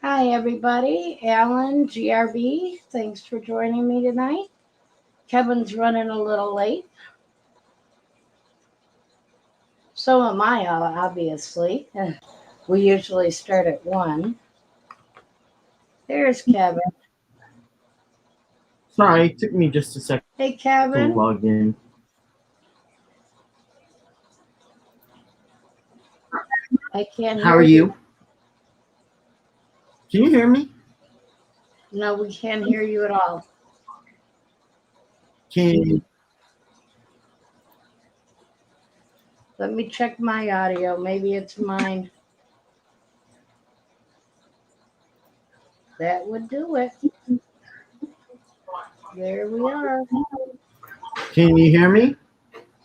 Hi, everybody. Alan, GRB, thanks for joining me tonight. Kevin's running a little late. So am I, obviously. We usually start at 1. There's Kevin. Sorry, it took me just a second Hey, to Kevin. log in. I can't How hear are you. you? Can you hear me? No, we can't hear you at all. Can Let me check my audio. Maybe it's mine. That would do it. There we are. can you hear me?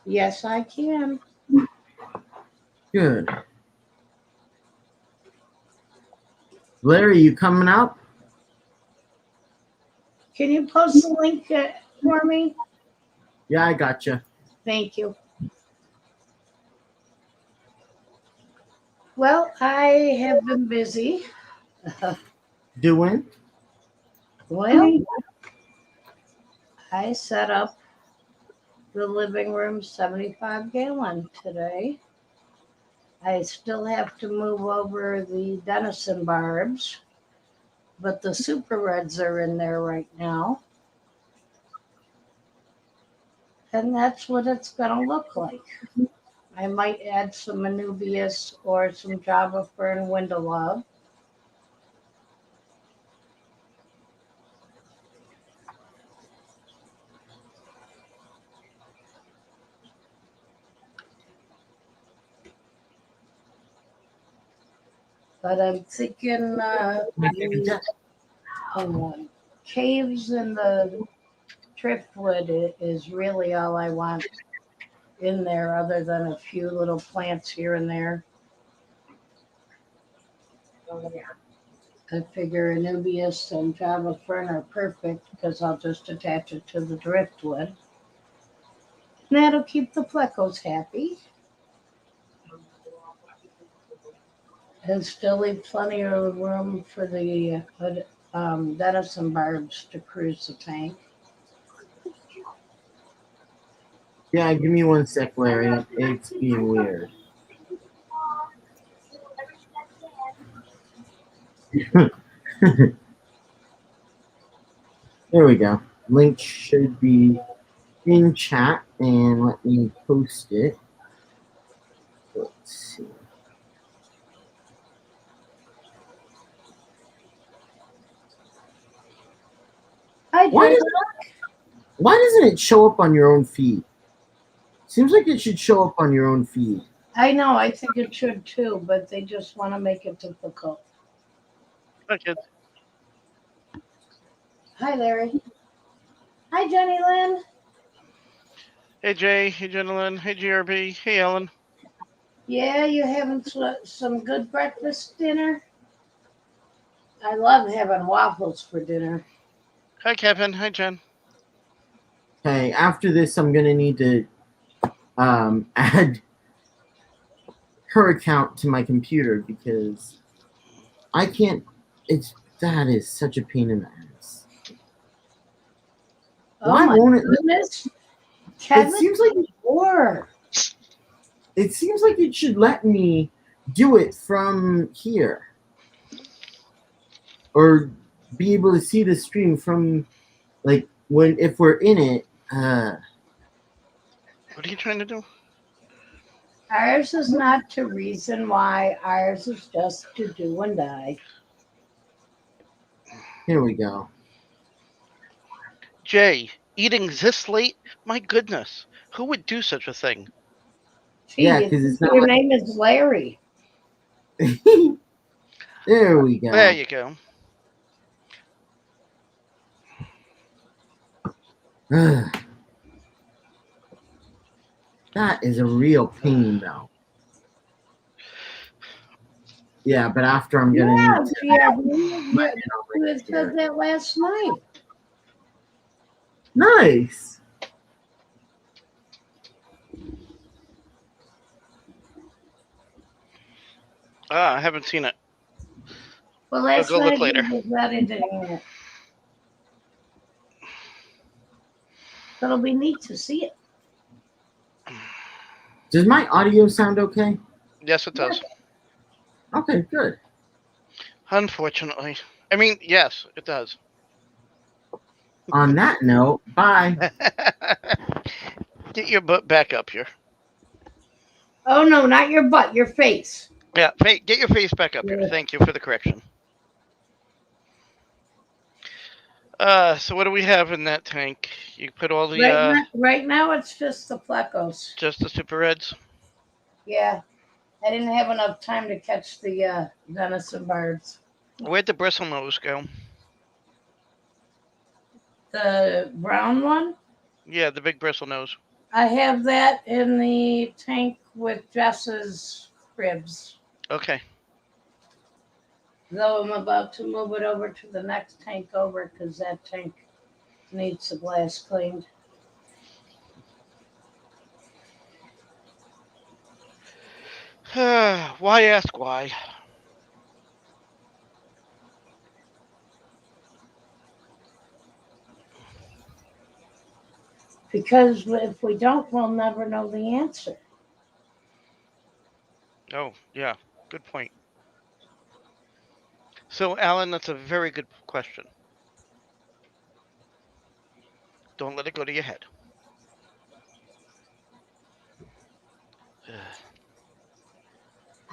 Yes, I can. Good. Larry, you coming up? Can you post the link for me? Yeah, I got you. Thank you. Well, I have been busy. Doing? Well, I set up the living room 75 gallon today. I still have to move over the Denison barbs, but the super reds are in there right now. And that's what it's going to look like. I might add some Anubias or some Java Fern window love. But I'm thinking the caves and the driftwood is really all I want in there, other than a few little plants here and there. I figure Anubias and Java Fern are perfect because I'll just attach it to the driftwood. And that'll keep the plecos happy and still leave plenty of room for the Denison barbs to cruise the tank. Yeah, give me one sec, Larry. It's being weird. There we go. Link should be in chat, and let me post it. Let's see. Hi, Jen. Why doesn't it show up on your own feed? Seems like it should show up on your own feed. I know, I think it should too, but they just want to make it difficult. Hi, kids. Hi, Larry. Hi, Jenny Lynn. Hey, Jay. Hey, gentlemen. Hey, GRB. Hey, Ellen. Yeah, you having some good breakfast dinner? I love having waffles for dinner. Hi, Kevin. Hi, Jen. Okay, after this, I'm gonna need to add her account to my computer because I can't. That is such a pain in the ass. Oh Why my won't it? goodness, Kevin, It seems like or it should let me do it from here, or be able to see the stream from like when if we're in it. What are you trying to do? ours is not to reason why. Ours is just to do and die. Here we go. Jay, eating this late? My goodness. Who would do such a thing? Gee, Yeah, because it's not. your name is Larry. There we go. There you go. That is a real pain, though. Yeah, but after I'm gonna need to. Yeah, you had said that last night. Nice. I haven't seen it. Well, I'll last go night look later. he was editing it. So it'll be neat to see it. Does my audio sound okay? Yes, it does. Okay, good. Unfortunately. I mean, yes, it does. On that note, bye. Get your butt back up here. Oh no, not your butt, your face. Yeah, get your face back up here. Yeah. Thank you for the correction. So what do we have in that tank? You put all the Right now it's just the plecos. just the super reds. Yeah. I didn't have enough time to catch the venison barbs. Where'd the bristlenose go? The brown one, Yeah, the big bristlenose. I have that in the tank with Jess's cribs. Okay. Though I'm about to move it over to the next tank over because that tank needs the glass cleaned. Why ask why? Because if we don't, we'll never know the answer. Oh, yeah. Good point. So, Alan, that's a very good question. Don't let it go to your head.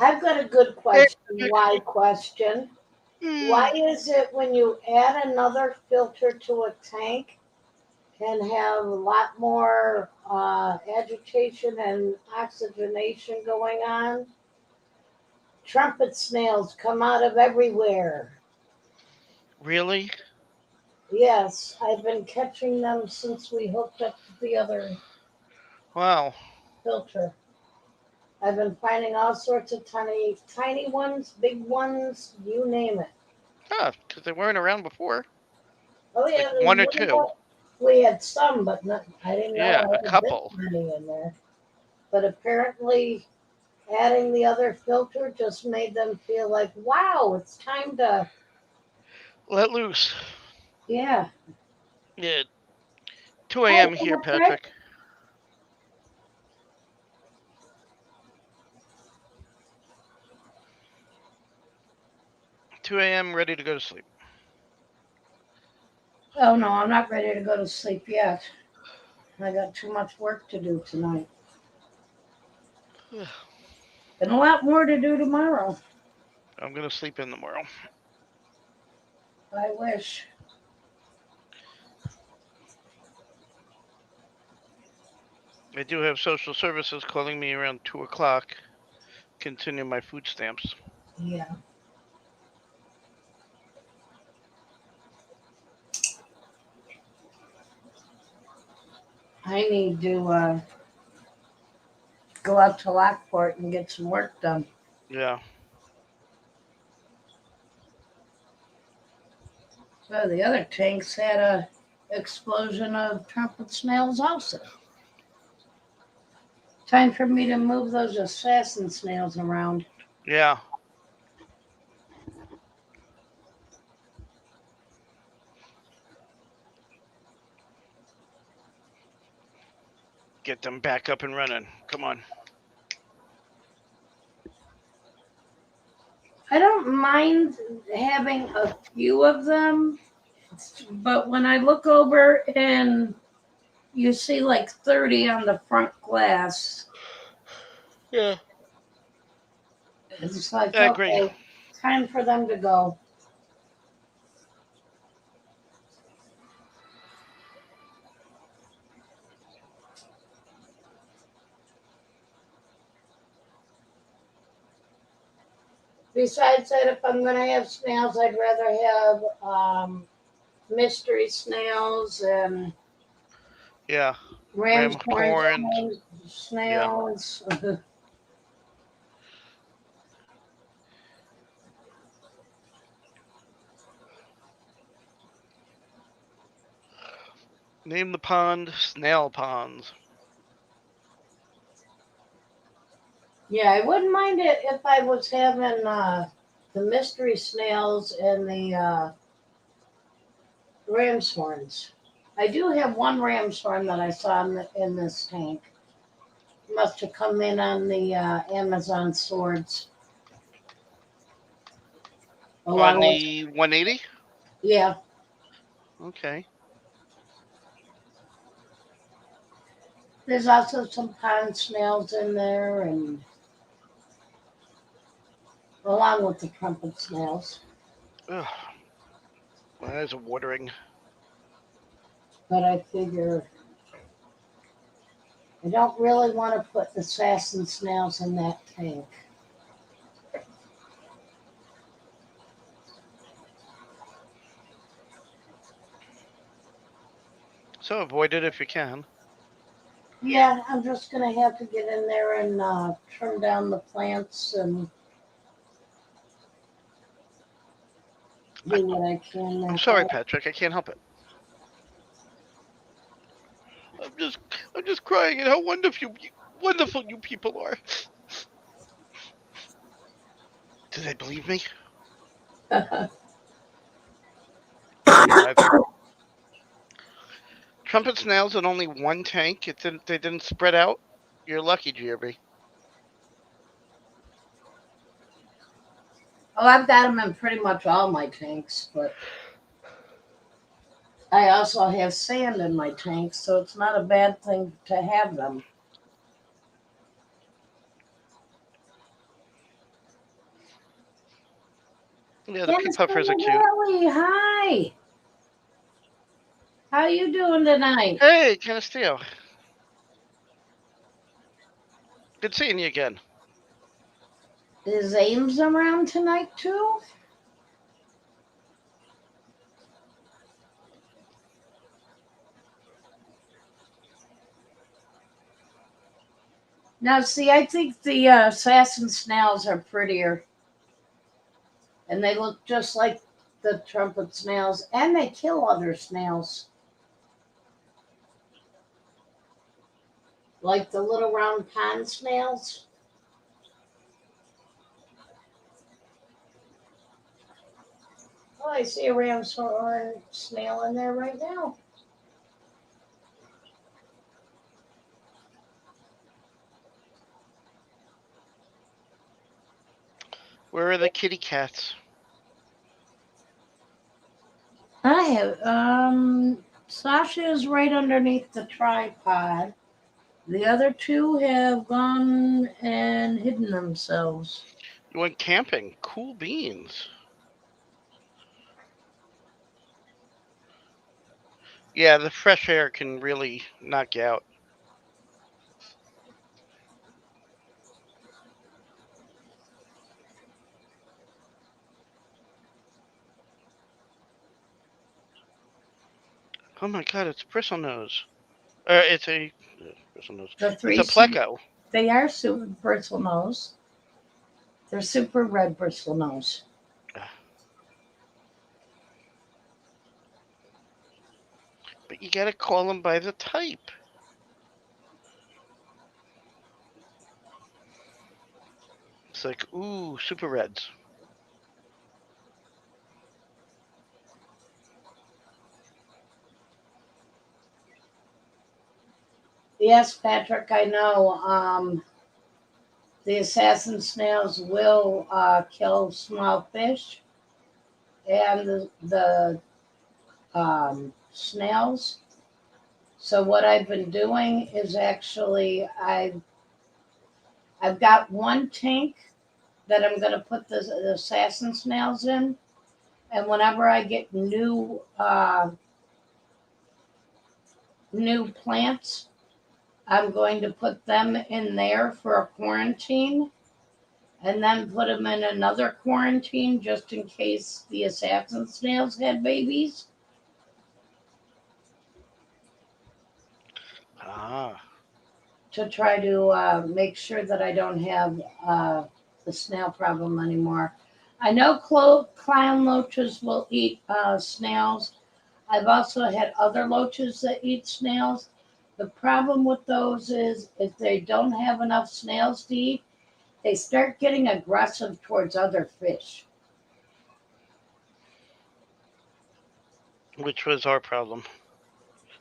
I've got a good question. Why question? Why is it when you add another filter to a tank and have a lot more agitation and oxygenation going on, trumpet snails come out of everywhere? Really? Yes, I've been catching them since we hooked up the other Wow. filter. I've been finding all sorts of tiny ones, big ones, you name it. Huh, because they weren't around before. Oh Like yeah, there's one or two. we had some, but not, I didn't know Yeah, I a had this couple. many in there. But apparently, adding the other filter just made them feel like, wow, it's time to, Let loose. yeah. Yeah. 2 Hi, a.m. here, Patrick. Patrick. 2 a.m. ready to go to sleep. Oh no, I'm not ready to go to sleep yet. I got too much work to do tonight. And a lot more to do tomorrow. I'm going to sleep in tomorrow. I wish. I do have social services calling me around 2 o'clock. Continue my food stamps. Yeah. I need to go out to Lockport and get some work done. Yeah. So the other tanks had a explosion of trumpet snails also. Time for me to move those assassin snails around. Yeah. Get them back up and running. Come on. I don't mind having a few of them, but when I look over and you see like 30 on the front glass, Yeah. it's like, I agree. okay, time for them to go. Besides that, if I'm going to have snails, I'd rather have mystery snails and Yeah. ram's Ram horn horns. Yeah. snails. Name the pond Snail Ponds. Yeah, I wouldn't mind it if I was having the mystery snails and the ram's horns. I do have one ram's horn that I saw in this tank. Must have come in on the Amazon swords. On Along with, the 180? yeah, Okay. there's also some pond snails in there, and along with the trumpet snails. Ugh. My eyes are watering. But I figure I don't really want to put assassin snails in that tank. So avoid it if you can. Yeah, I'm just gonna have to get in there and trim down the plants and do what I can. I'm sorry, Patrick. I can't help it. I'm just, I'm just crying at how wonderful you people are. Do they believe me? Me either. Trumpet snails in only one tank. They didn't spread out. You're lucky, GRB. Oh, I've got them in pretty much all my tanks, but I also have sand in my tanks, so it's not a bad thing to have them. Yeah, the pea Dennis puffers are cute. Willie, hi. How you doing tonight? Hey, Canisteo. Good seeing you again. Is Ames around tonight too? Now, see, I think the assassin snails are prettier, and they look just like the trumpet snails, and they kill other snails, like the little round pond snails. Oh, I see a ram's horn snail in there right now. Where are the kitty cats? I have Sasha is right underneath the tripod. The other two have gone and hidden themselves. You went camping. Cool beans. Yeah, the fresh air can really knock you out. Oh my god, it's bristlenose. It's a bristlenose. The It's three, a pleco. they are super bristle nose. They're super red bristle nose. But you gotta call them by the type. It's like, ooh, super reds. Yes, Patrick, I know. The assassin snails will kill small fish, and the snails. So what I've been doing is actually I've got one tank that I'm going to put the assassin snails in, and whenever I get new plants, I'm going to put them in there for a quarantine, and then put them in another quarantine just in case the assassin snails had babies. Ah. To try to make sure that I don't have the snail problem anymore. I know clown loaches will eat snails. I've also had other loaches that eat snails. The problem with those is if they don't have enough snails to eat, they start getting aggressive towards other fish. which was our problem.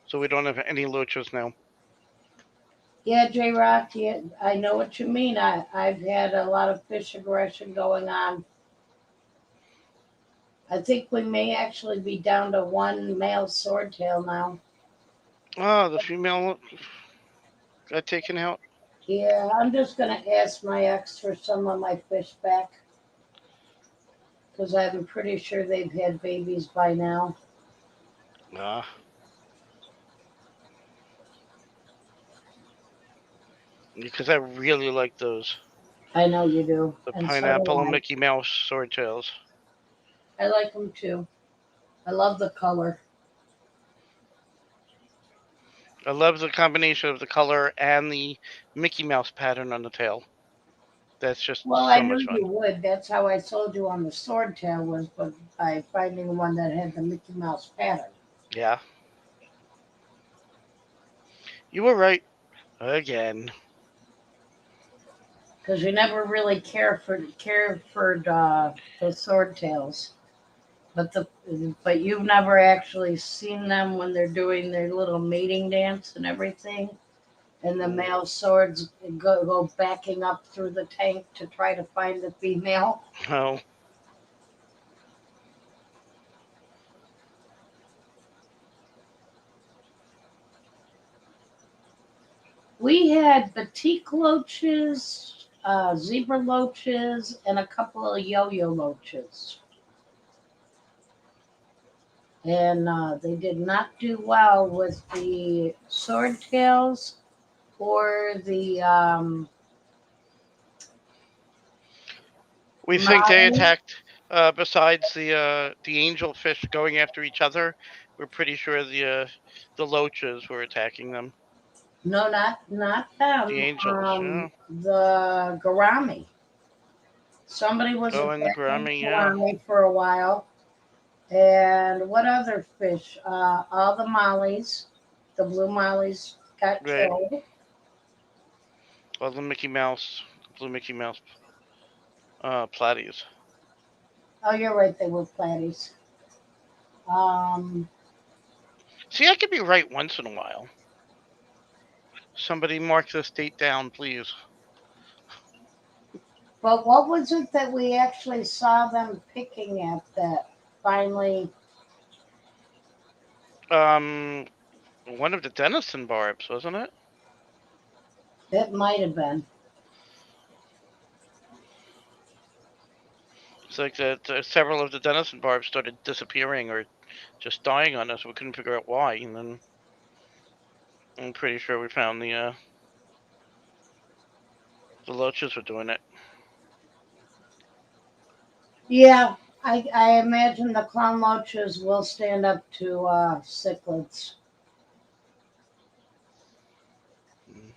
So we don't have any loaches now. Yeah, J Rock, yeah, I know what you mean. I've had a lot of fish aggression going on. I think we may actually be down to one male swordtail now. Oh, the female got taken out. Yeah, I'm just gonna ask my ex for some of my fish back because I'm pretty sure they've had babies by now. Ah, because I really like those. I know you do, The and so do pineapple and I. Mickey Mouse swordtails. I like them too. I love the color. I love the combination of the color and the Mickey Mouse pattern on the tail. That's just Well, I so knew much fun. you would. That's how I sold you on the swordtail was, but by finding one that had the Mickey Mouse pattern. Yeah, you were right again. Because you never really cared for the swordtails, but you've never actually seen them when they're doing their little mating dance and everything, and the male swords go backing up through the tank to try to find the female. No, We had batik loaches, zebra loaches, and a couple of yo-yo loaches. And they did not do well with the swordtails or the we think they molly. attacked. Besides the angelfish going after each other, we're pretty sure the loaches were attacking them. No, not The them. angels, yeah. The gourami. Somebody was Oh, and the attacking gourami, yeah. gourami for a while. And what other fish? All the mollies, the blue mollies got Right. killed. Well, the Mickey Mouse, blue Mickey Mouse, platies. Oh, you're right. They were platies. Um, See, I could be right once in a while. Somebody mark this date down, please. but what was it that we actually saw them picking at that finally? Um, one of the Denison barbs, wasn't it? It might have been. It's like that several of the Denison barbs started disappearing or just dying on us. We couldn't figure out why, and then I'm pretty sure we found the loaches were doing it. Yeah, I imagine the clown loaches will stand up to cichlids. Mm.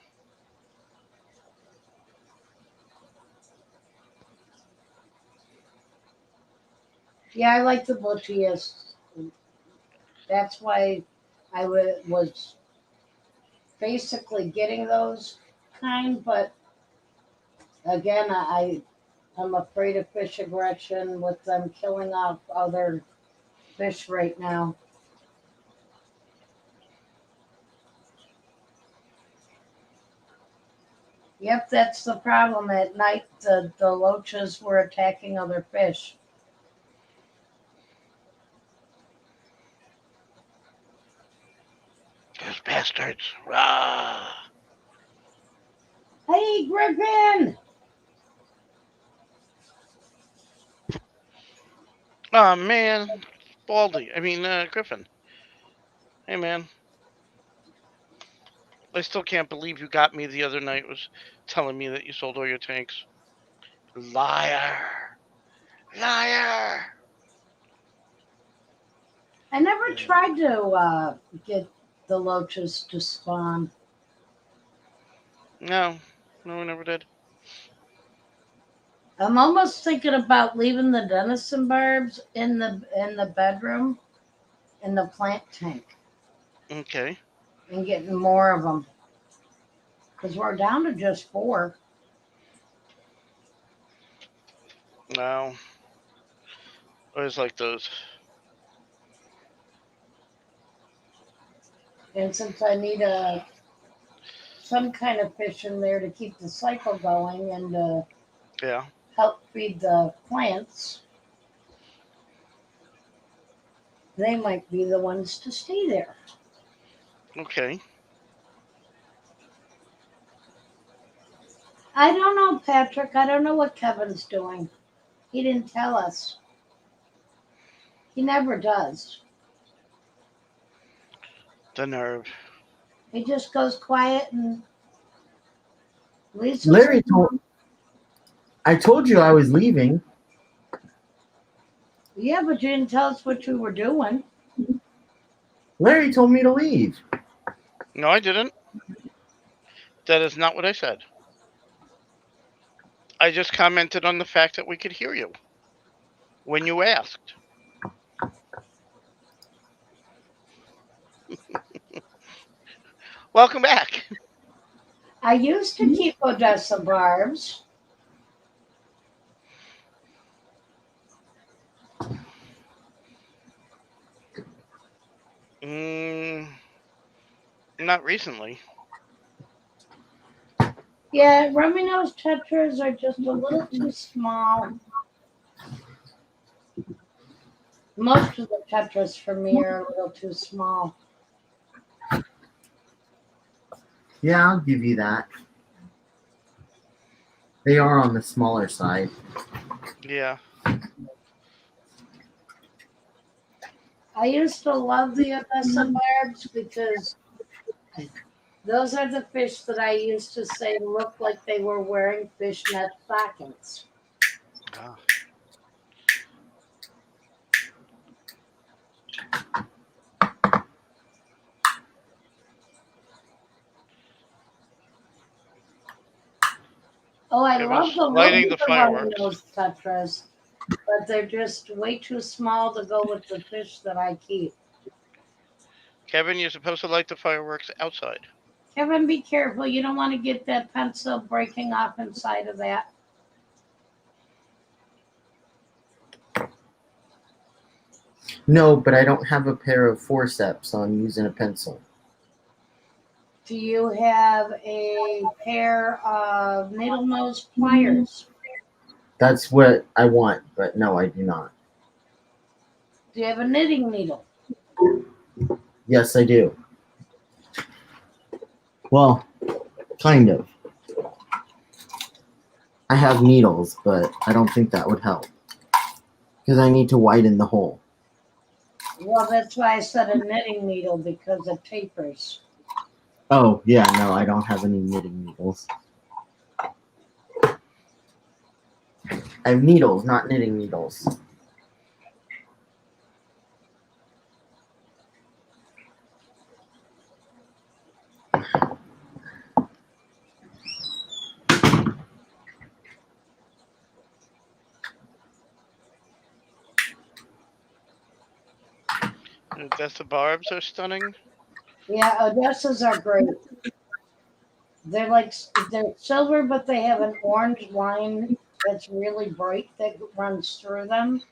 Yeah, I like the botias. That's why was basically getting those kind, but again, I'm afraid of fish aggression with them killing off other fish right now. Yep, that's the problem. At night, the loaches were attacking other fish. Those bastards! Rah! Hey, Griffin! Oh man, Baldy. I mean, Griffin. Hey man, I still can't believe you got me the other night. Was telling me that you sold all your tanks. Liar! Liar! I never Yeah. tried to get the loaches to spawn. No, no, we never did. I'm almost thinking about leaving the Denison barbs in the bedroom in the plant tank Okay. and getting more of them because we're down to just four. No, I always like those. And since I need some kind of fish in there to keep the cycle going and Yeah. help feed the plants, they might be the ones to stay there. Okay. I don't know, Patrick. I don't know what Kevin's doing. He didn't tell us. He never does. The nerve. He just goes quiet and leaves us. Larry told. I told you I was leaving. Yeah, but you didn't tell us what you were doing. Larry told me to leave. No, I didn't. That is not what I said. I just commented on the fact that we could hear you when you asked. Welcome back. I used to keep Odessa barbs. Mm, not recently. Yeah, rummy nose tetras are just a little too small. Most of the tetras for me are a little too small. Yeah, I'll give you that. They are on the smaller side. Yeah. I used to love the Odessa barbs because those are the fish that I used to say looked like they were wearing fishnet stockings. Ah. Oh, I Kevin's love the look lighting the of the rummy fireworks. nose tetras, but they're just way too small to go with the fish that I keep. Kevin, you're supposed to light the fireworks outside. Kevin, be careful. You don't want to get that pencil breaking off inside of that. No, but I don't have a pair of forceps, so I'm using a pencil. Do you have a pair of needle nose pliers? That's what I want, but no, I do not. Do you have a knitting needle? Yes, I do. Well, kind of. I have needles, but I don't think that would help. Because I need to widen the hole. Well, that's why I said a knitting needle because it tapers. Oh, yeah, no, I don't have any knitting needles. I have needles, not knitting needles. Odessa barbs are stunning. Yeah, Odessas are great. They're silver, but they have an orange line that's really bright that runs through them.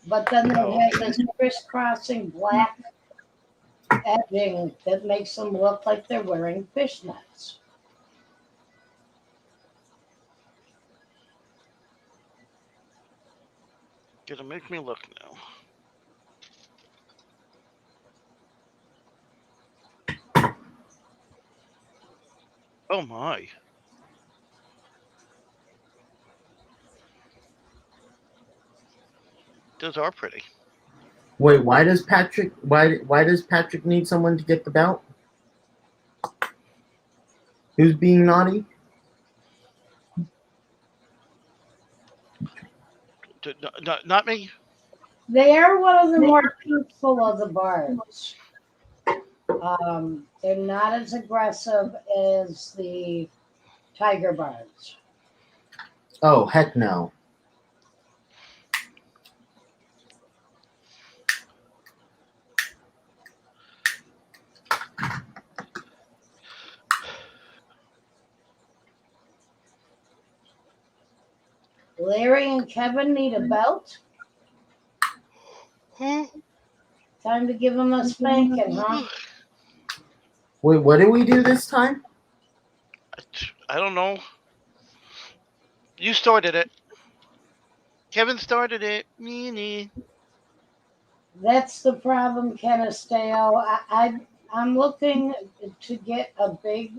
But then they Oh, have okay. this crisscrossing black edging that makes them look like they're wearing fishnets. Gonna make me look now. Oh my. Those are pretty. Wait, why does Patrick need someone to get the belt? Who's being naughty? Not me. They are one of the more truthful of the barbs. They're not as aggressive as the tiger barbs. Oh, heck no. Larry and Kevin need a belt. Time to give them a spanking, huh? Wait, what did we do this time? I don't know. You started it. Kevin started it. Meanie. That's the problem, Canisteo. I'm looking to get a big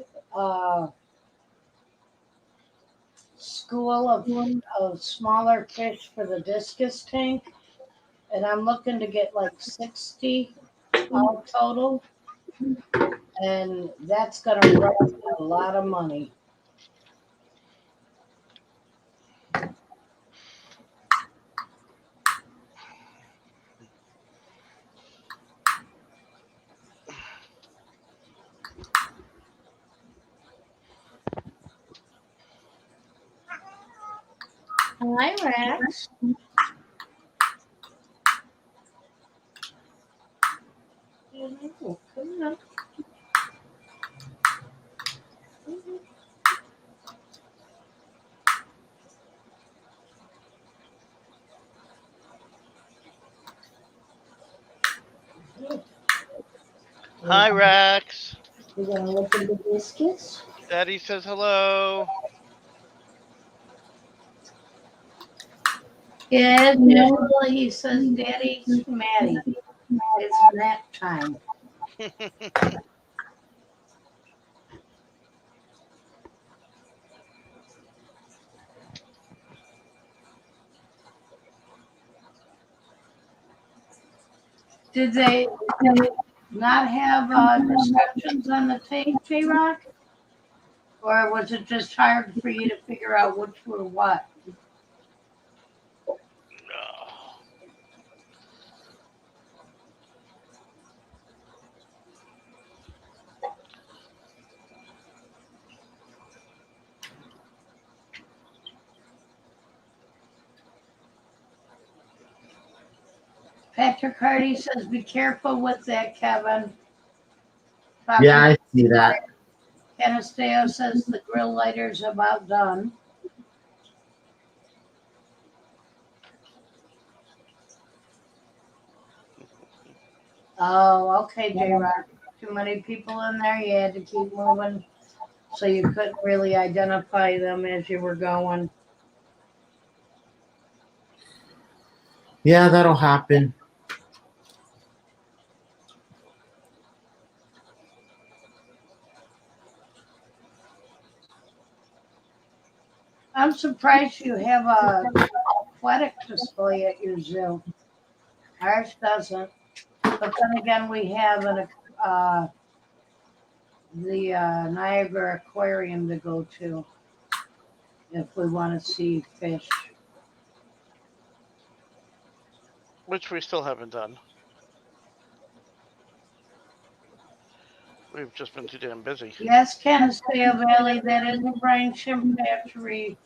school of smaller fish for the discus tank, and I'm looking to get like 60 all total, and that's going to run a lot of money. Hi, Rex. Oh, come on. Hi, Rex. We're going to look at the biscuits. Daddy says hello. Yes, usually he says, Daddy's Maddie. It's nap time. Did they not have descriptions on the tape, J-Rock? Or was it just hard for you to figure out which were what? Patrick Hardy says, be careful with that, Kevin. Yeah, I see that. Canisteo says the grill lighter's about done. Oh, okay, J-Rock. Too many people in there. You had to keep moving, so you couldn't really identify them as you were going. Yeah, that'll happen. I'm surprised you have a aquatic display at your zoo. Ours doesn't. But then again, we have the Niagara Aquarium to go to if we want to see fish. Which we still haven't done. We've just been too damn busy. Yes, Canisteo Valley, that is a brine shrimp hatchery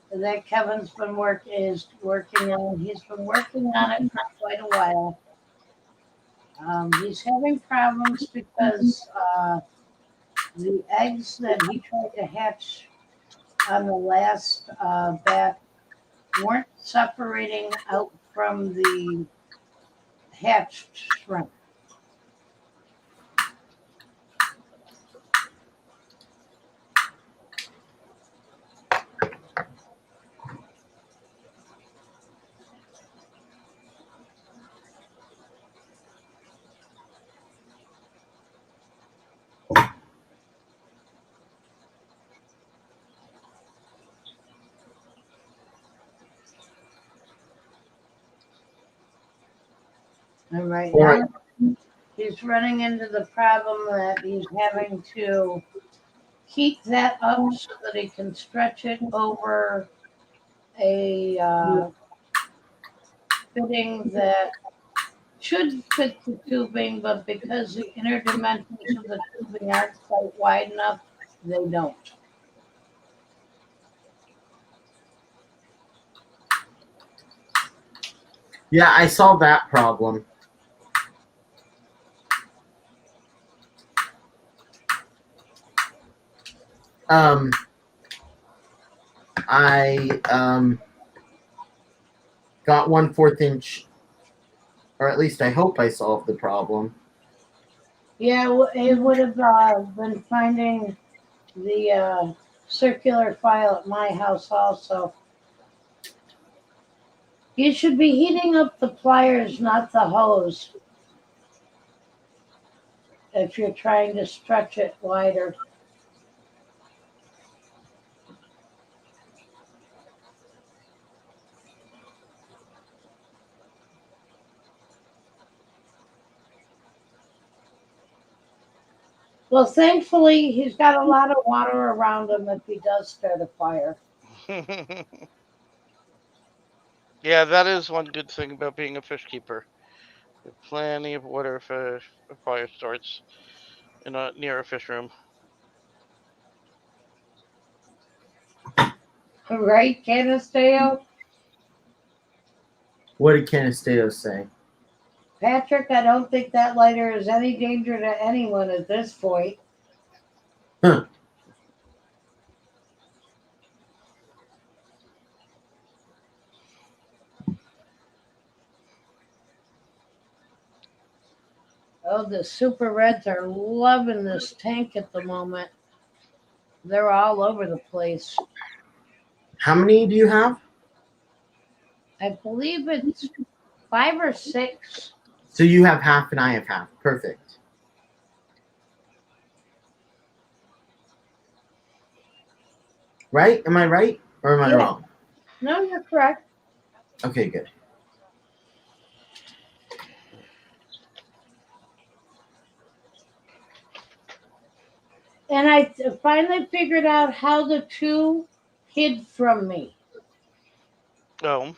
that Kevin's been working on. He's been working on it for quite a while. He's having problems because the eggs that he tried to hatch on the last batch weren't separating out from the hatched shrimp. And right now, he's running into the problem that he's having to keep that up so that he can stretch it over a fitting that should fit the tubing, but because the inner dimensions of the tubing aren't quite wide enough, they don't. Yeah, I saw that problem. I got 1/4 inch, or at least I hope I solved the problem. Yeah, it would have been finding the circular file at my house also. You should be heating up the pliers, not the hose, if you're trying to stretch it wider. Well, thankfully, he's got a lot of water around him if he does start a fire. Yeah, that is one good thing about being a fish keeper. You have plenty of water if a fire starts near a fish room. Right, Canisteo? What did Canisteo say? Patrick, I don't think that lighter is any danger to anyone at this point. Huh. Oh, the super reds are loving this tank at the moment. They're all over the place. How many do you have? I believe it's 5 or 6. So you have half and I have half. Perfect. Right? Am I right? Or am I Yeah. wrong? No, you're correct. Okay, good. And I finally figured out how the two hid from me. Oh,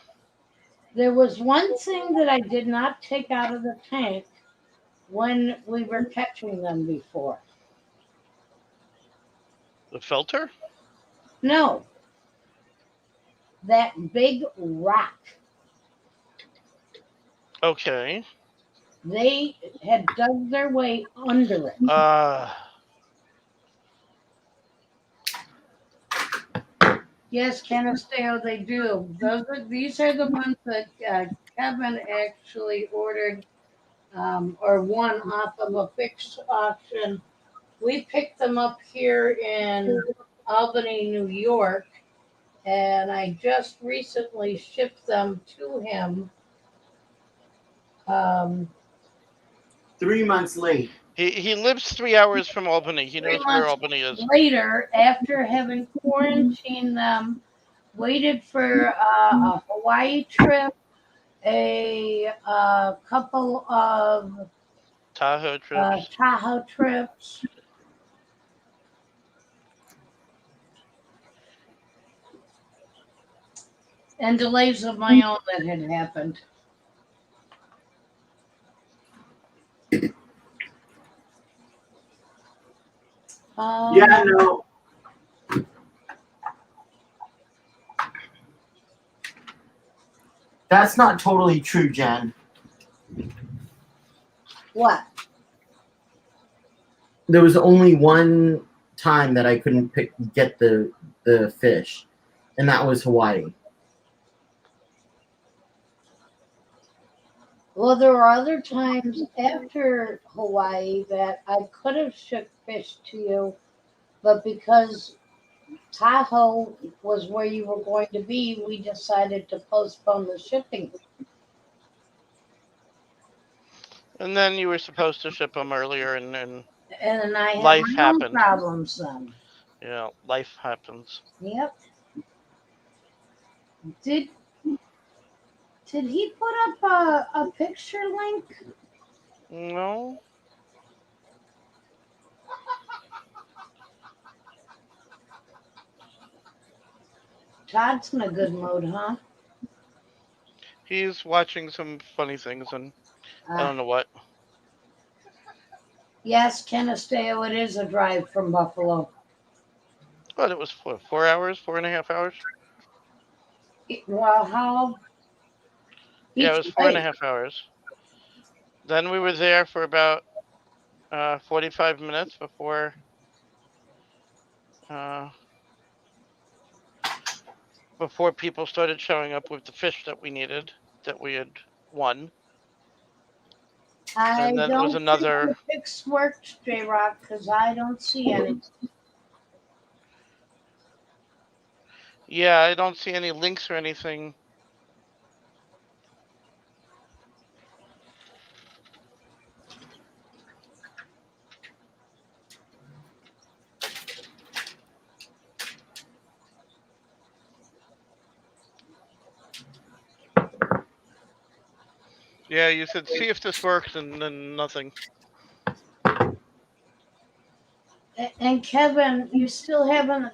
There was one thing that I did not take out of the tank when we were catching them before. the filter? No, that big rock. Okay. They had dug their way under it. Yes, Canisteo, they do. These are the ones that Kevin actually ordered or won off of a fixed auction. We picked them up here in Albany, New York, and I just recently shipped them to him. Um, 3 months late. He lives 3 hours from Albany. He Three knows where months Albany is. later, after having quarantined them, waited for a Hawaii trip, a couple of Tahoe trips. Tahoe trips. And delays of my own that had happened. Yeah, no. That's not totally true, Jen. What? There was only one time that I couldn't get the fish, and that was Hawaii. Well, there were other times after Hawaii that I could have shipped fish to you, but because Tahoe was where you were going to be, we decided to postpone the shipping. And then you were supposed to ship them earlier, and And then I had life my own happened. problems then. Yeah, life happens. Yep. Did did he put up a picture link? No, Todd's in a good mood, huh? he's watching some funny things, and I Uh, don't know what. yes, Canisteo, it is a drive from Buffalo. But it was 4 hours, 4.5 hours. Well, how Yeah, it each was four and a way? half hours. Then we were there for about 45 minutes uh, before people started showing up with the fish that we needed, that we had won. I And then there was don't think another. the fix worked, J Rock, because I don't see any. Yeah, I don't see any links or anything. Yeah, you said see if this works, and then nothing. And Kevin, you still haven't.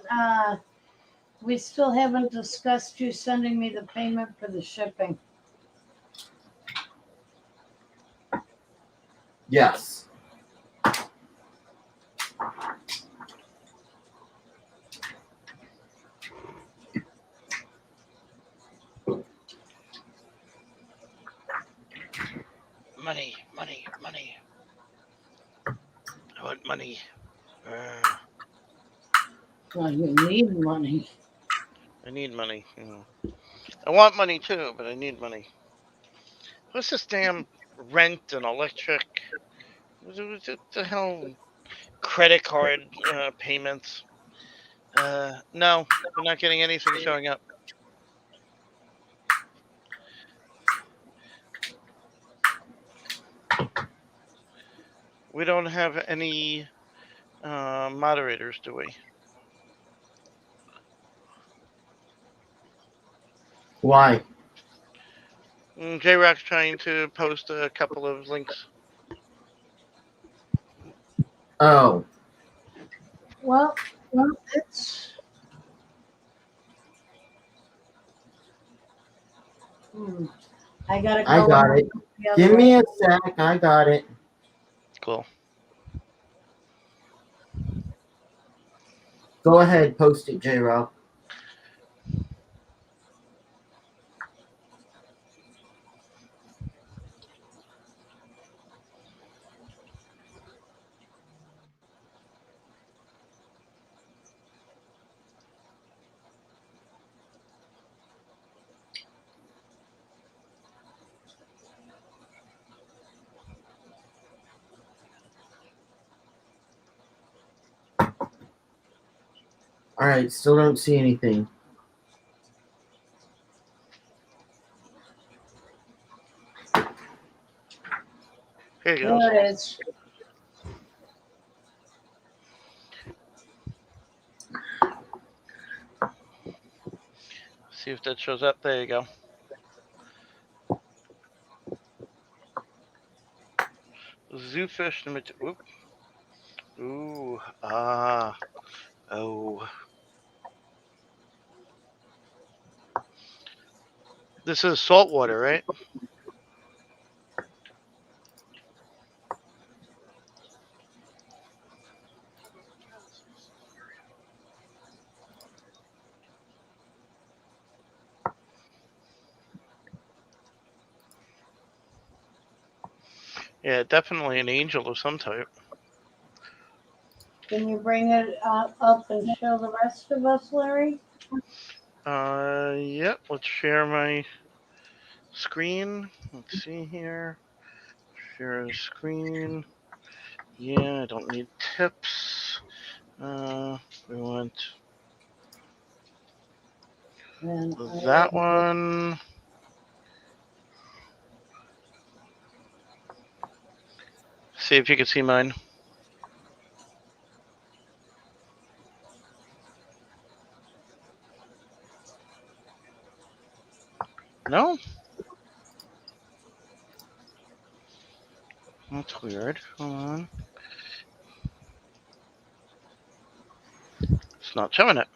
We still haven't discussed you sending me the payment for the shipping. Yes. Money, money, money. I want money. Well, you need money. I need money. I want money too, but I need money. What's this damn rent and electric? What the hell? Credit card payments. No, we're not getting anything showing up. We don't have any moderators, do we? Why? J-Rock's trying to post a couple of links. Oh. Well, it's. I gotta go. I got it. Give me a sec. I got it. Cool. Go ahead. Post it, J-Rock. All right. Still don't see anything. Here it goes. There it is. See if that shows up. There you go. Zoofish. Oop. Ooh. Ah. Oh. This is saltwater, right? Yeah, definitely an angel of some type. Can you bring it up and show the rest of us, Larry? Yep. Let's share my screen. Let's see here. Share screen. Yeah, I don't need tips. We want And that one. See if you can see mine. No? That's weird. Hold on. It's not showing it.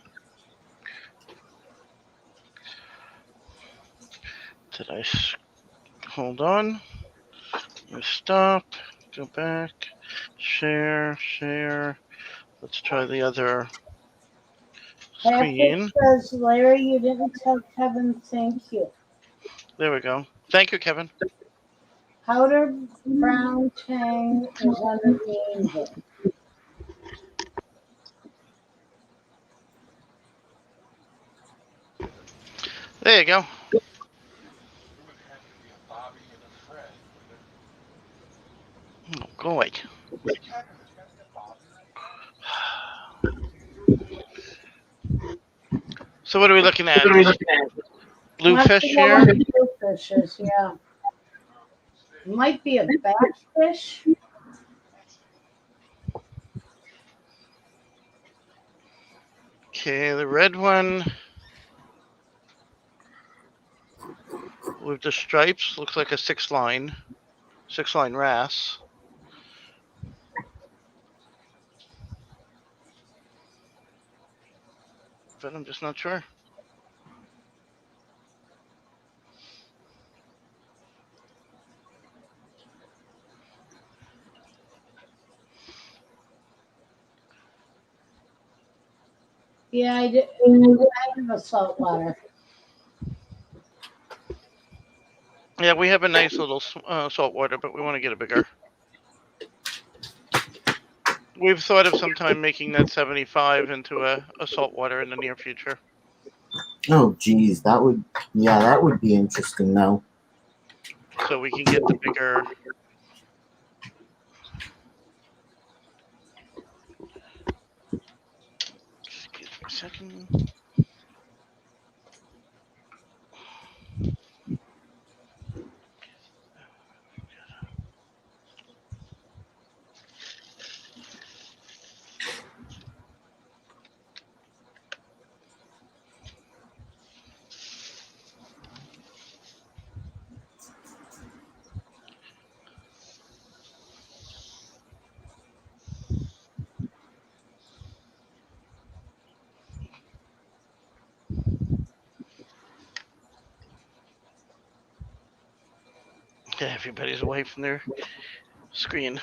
Did I? Hold on. Stop. Go back. Share. Share. Let's try the other Patrick screen. says, Larry, you didn't tell Kevin thank you. There we go. Thank you, Kevin. Powder brown tang is under the angel. There you go. Oh, go away. So what are we looking at? This That's bluefish the one here? with the fishes, yeah. Might be a bass fish. Okay, the red one with the stripes looks like a six line wrasse. But I'm just not sure. Yeah, I have a saltwater. Yeah, we have a nice little saltwater, but we want to get it bigger. We've thought of sometime making that 75 into a saltwater in the near future. Oh, geez, that would be interesting though. So we can get the bigger. Excuse me a second. Yeah, everybody's away from their screen.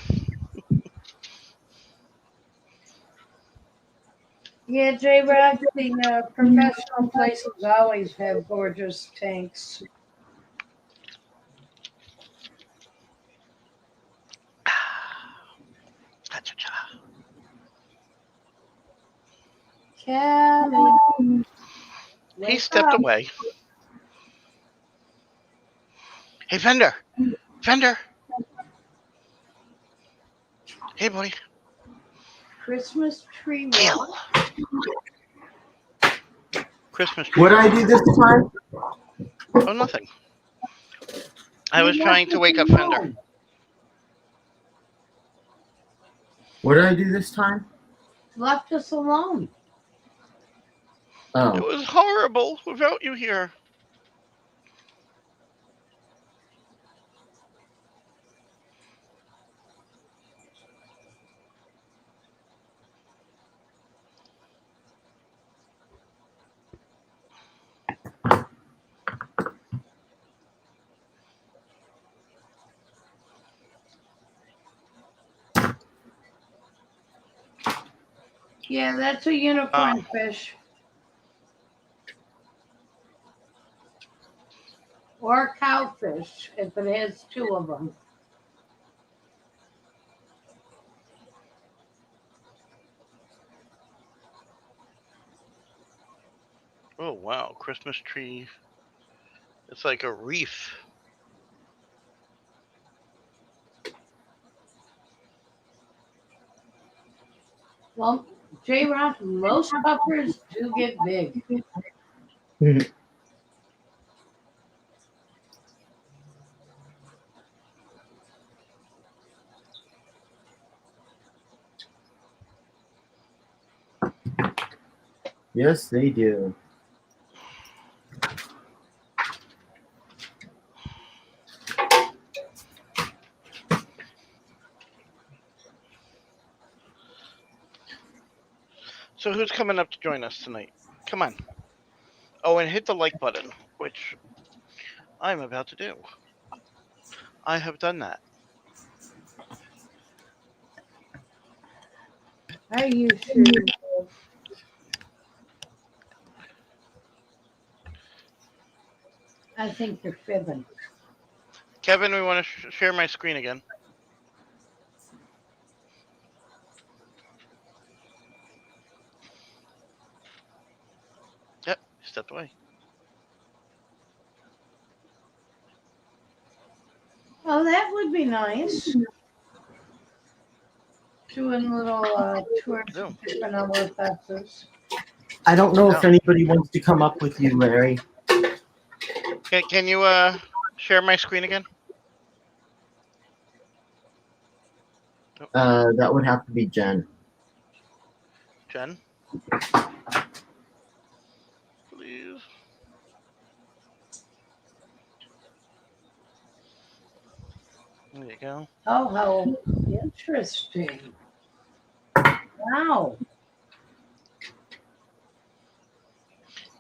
Yeah, J-Rock, the professional places always have gorgeous tanks. Callie, He wake stepped up. away. Hey, Fender! Fender! Hey, buddy. Christmas tree Kill! walk. Christmas tree What did I walk. do this time? Oh, nothing. I You was trying left to us wake up Fender. alone. What did I do this time? Left us alone. It Oh, was horrible without you here. Yeah, that's a unicorn fish. Or a cowfish, if it has two of them. Oh, wow. Christmas tree. It's like a reef. Well, J-Rock, most puppers do get big. yes, they do. So who's coming up to join us tonight? Come on. Oh, and hit the like button, which I'm about to do. I have done that. Are you sure? I think you're fibbing. Kevin, we want to share my screen again. Yep, stepped away. Oh, that would be nice. doing little tours No. of different OFSs. I don't know if No. anybody wants to come up with you, Larry. Can you share my screen again? That would have to be Jen. Jen? Please. There you go. Oh, how interesting. Wow.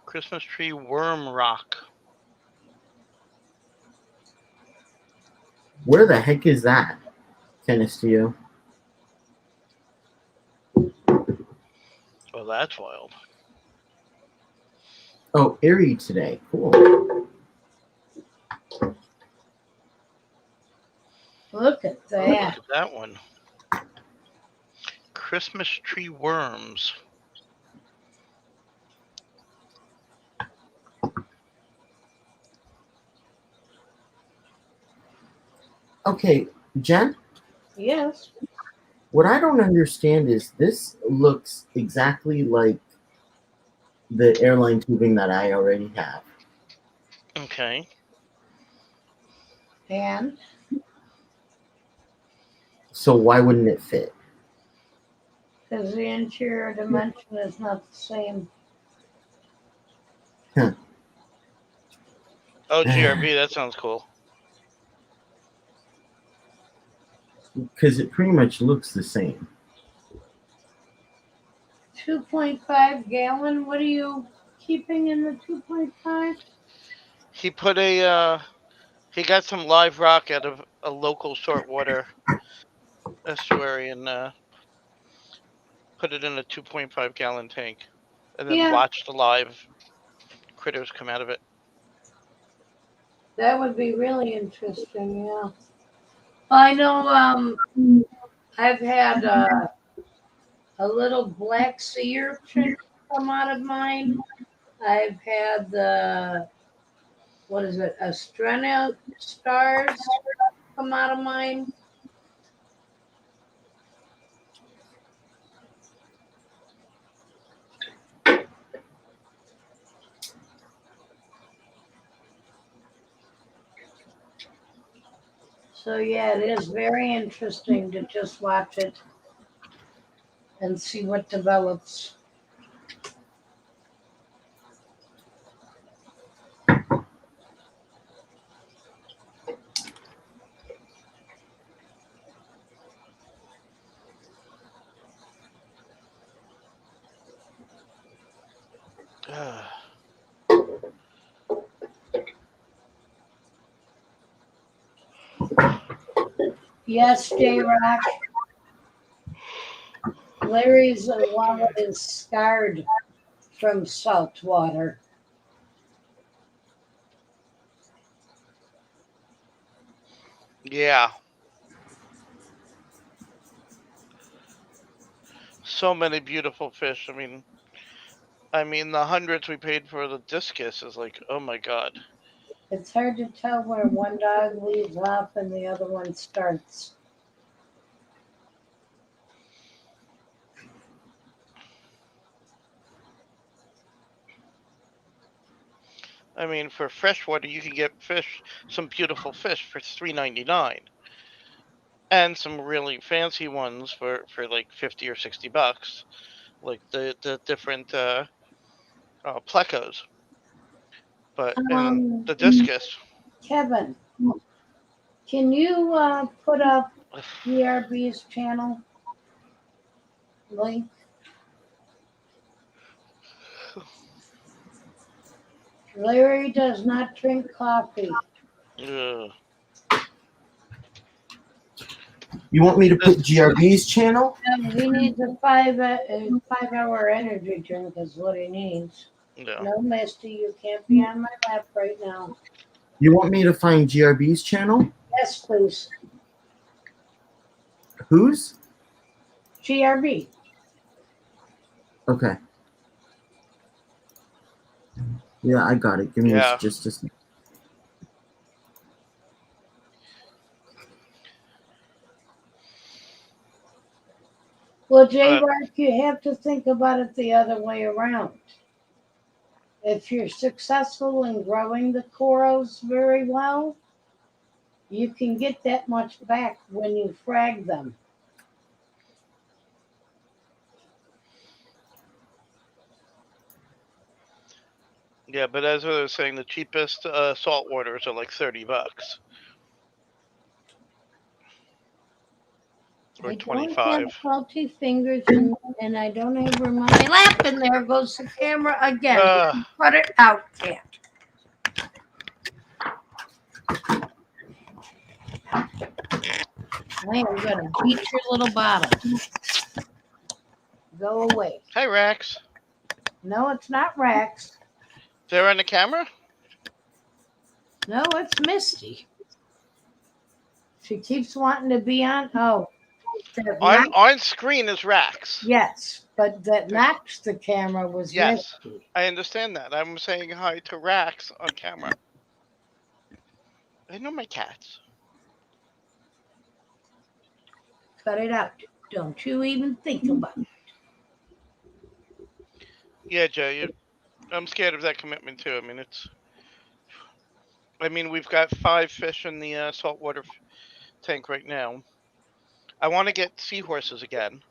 Christmas tree worm rock. Where the heck is that, Canisteo? Oh, that's wild. Oh, Erie today. Cool. Look at Oh, look that. at that one. Christmas tree worms. Okay, Jen, Yes. what I don't understand is this looks exactly like the airline tubing that I already have. Okay. And So why wouldn't it fit? because the interior dimension is not the same. Oh, GRB, that sounds cool. Because it pretty much looks the same. 2.5 gallon. What are you keeping in the 2.5? He put he got some live rock out of a local saltwater estuary and put it in a 2.5 gallon tank, and then Yeah, watched the live critters come out of it. that would be really interesting. Yeah. I know. I've had a little black sea urchin come out of mine. I've had the what is it? Astrena stars come out of mine. So yeah, it is very interesting to just watch it and see what develops. Yes, J Rock. Larry's wallet is scarred from salt water. Yeah, so many beautiful fish. I mean, the hundreds we paid for the discus is like, oh my god. It's hard to tell where one dog leaves off and the other one starts. I mean, for freshwater, you can get some beautiful fish for $3.99, and some really fancy ones for like 50 or $60, like the different plecos. But in Um, the discus, Kevin, can you put up ERB's channel link? Larry does not drink coffee. ugh. You want me to put GRB's channel? He needs a 5 hour energy drink is what he needs. No. No, Misty, you can't be on my lap right now. You want me to find GRB's channel? Yes, please. Whose? GRB. Okay. Yeah, I got it. Give me Yeah. just a second. Well, J But Rock, you have to think about it the other way around. If you're successful in growing the corals very well, you can get that much back when you frag them. yeah, but as I was saying, the cheapest salt waters are like $30 or I don't have 25. salty fingers and I don't have room on my lap, and there goes the camera again. Uh, Put it out, cat. I am gonna beat your little bottle. Go away. Hi, Rex. No, it's not Rex. They're on the camera? No, it's Misty. She keeps wanting to be on. Oh, that On knock, on screen is Rex. yes, but that knocks the camera was Yes, Misty. I understand that. I'm saying hi to Rex on camera. I know my cats. Cut it out. Don't you even think about it. Yeah, Jay, I'm scared of that commitment too. I mean, we've got 5 fish in the saltwater tank right now. I want to get seahorses again.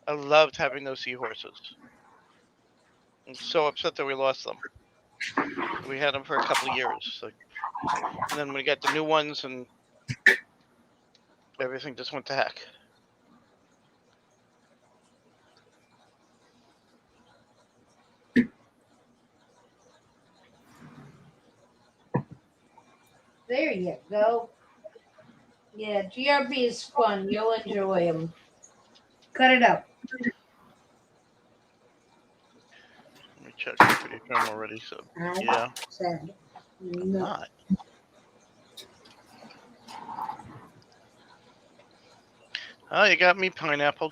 I loved having those seahorses. I'm so upset that we lost them. We had them for a couple of years, and then we got the new ones, and everything just went to heck. There you go. Yeah, GRB is fun. You'll enjoy them. Cut it out. Let me check. I'm pretty sure I'm already so. I Yeah, said I'm no. not. Oh, you got me pineapple.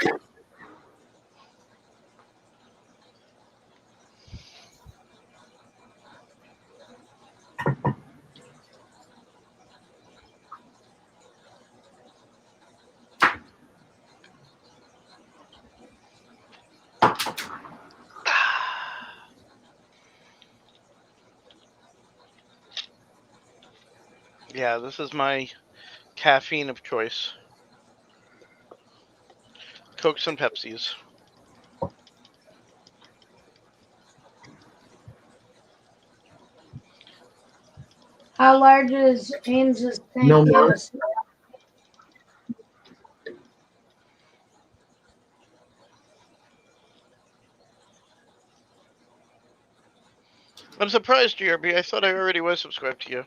Yeah, this is my caffeine of choice. Cokes and Pepsis. How large is Ames's tank? No more. Is? I'm surprised, GRB. I thought I already was subscribed to you.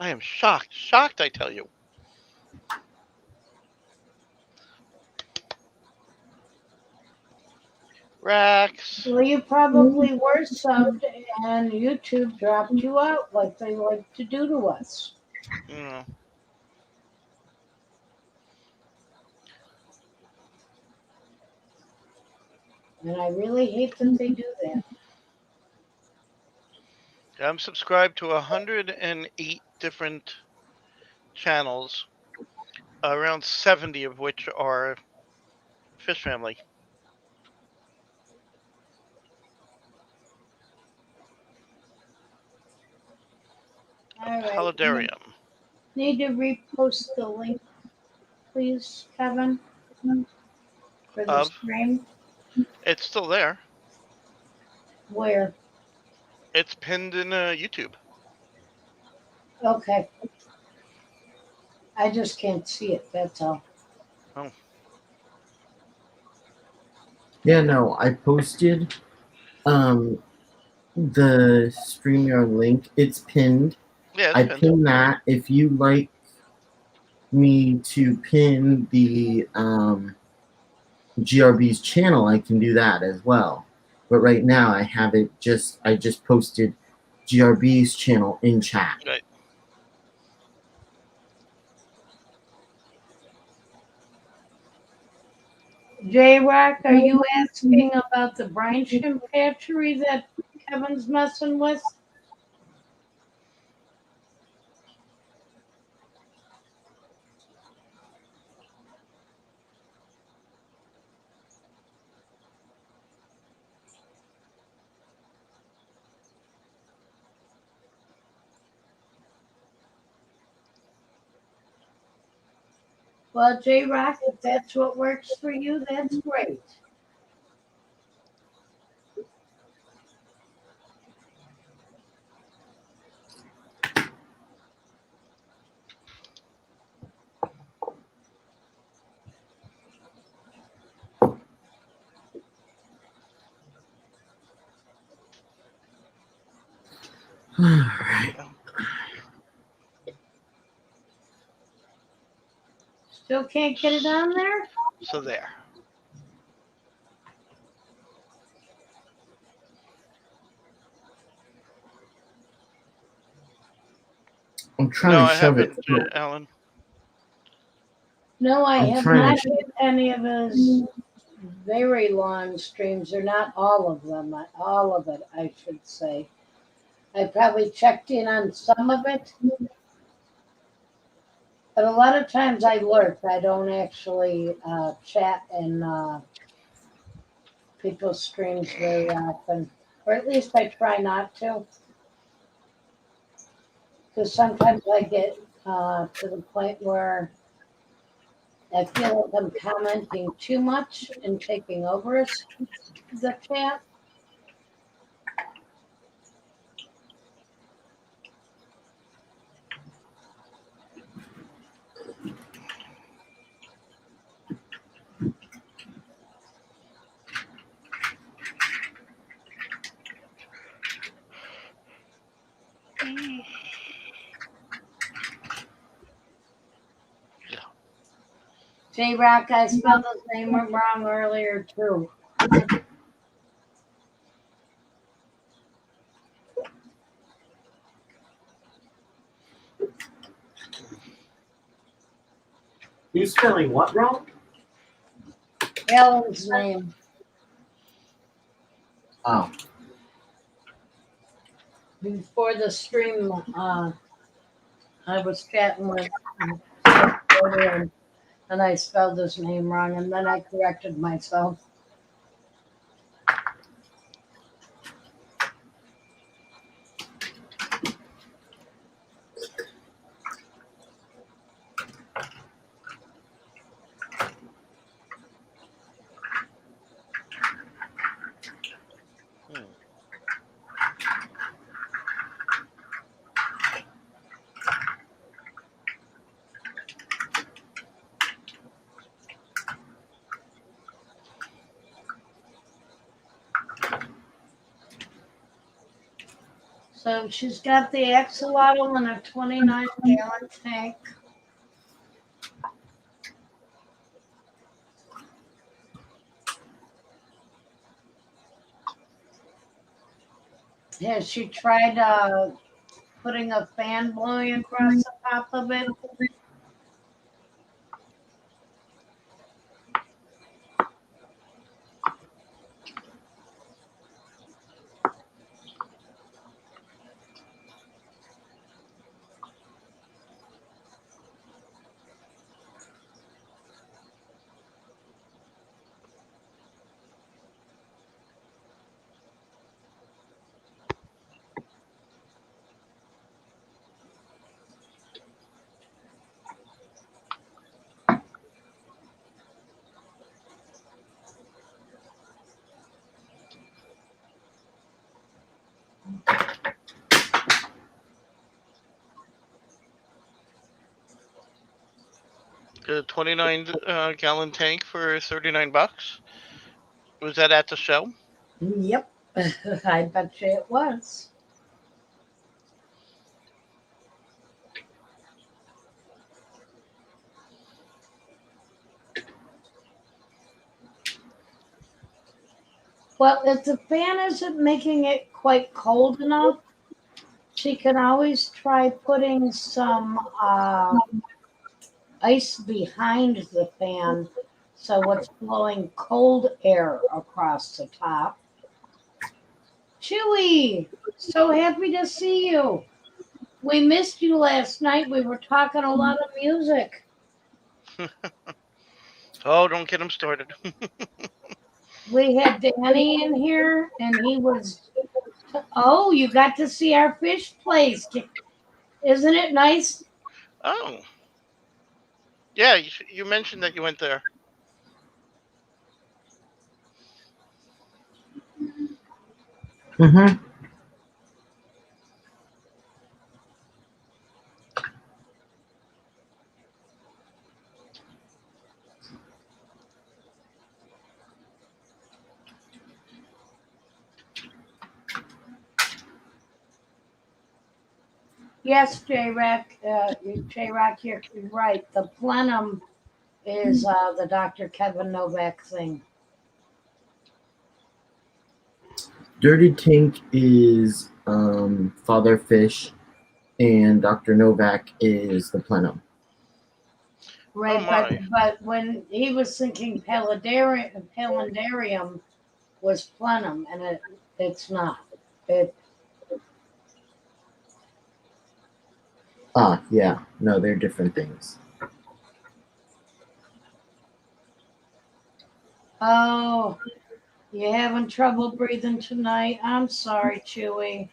I am shocked. Shocked, I tell you. Rex. Well, you probably were subbed and YouTube dropped you out like they like to do to us. Mm. And I really hate that they do that. I'm subscribed to 108 different channels, around 70 of which are Fish Family. All right. Paludarium. Need to repost the link, please, Kevin, for the Of. stream. It's still there. Where? It's pinned in YouTube. Okay. I just can't see it. That's all. Oh. Yeah, no, I posted the StreamYard link. It's pinned. Yeah, it's I pinned. pinned that. If you like me to pin the GRB's channel, I can do that as well. But right now I have it I just posted GRB's channel in chat. Right. J-Rock, are you asking about the brine shrimp hatchery that Kevin's messing with? Well, J Rock, if that's what works for you, that's great. All right. Still can't get it on there? So there. I'm trying No, to I shove haven't, it. through. Alan. No, I I'm have trying not to. hit any of his very long streams, or not all of them, all of it, I should say. I probably checked in on some of it, but a lot of times I lurk. I don't actually chat in people's streams very often, or at least I try not to, because sometimes I get to the point where I feel like I'm commenting too much and taking over the chat. J Rock, I spelled his name wrong earlier too. You spelling what wrong? Alan's name. Oh. Before the stream, I was chatting with him, and I spelled his name wrong, and then I corrected myself. Hmm. So she's got the axolotl in a 29-gallon tank. Has she tried putting a fan blowing across the top of it? The 29 gallon tank for $39. Was that at the show? Yep, I bet you it was. Well, if the fan isn't making it quite cold enough, she can always try putting some ice behind the fan so it's blowing cold air across the top. Chewy, so happy to see you. We missed you last night. We were talking a lot of music. Oh, don't get him started. We had Danny in here, and he was. Oh, you got to see our fish place. Isn't it nice? Oh, Yeah, you mentioned that you went there. Mm-hmm. Yes, J-Rock, you're right. The plenum is the Dr. Kevin Novak thing. Dirty Tank is Father Fish, and Dr. Novak is the plenum. Oh Right, but my. but when he was thinking palindarium was plenum, and it's not. It Ah, yeah. No, they're different things. oh, you having trouble breathing tonight? I'm sorry, Chewy.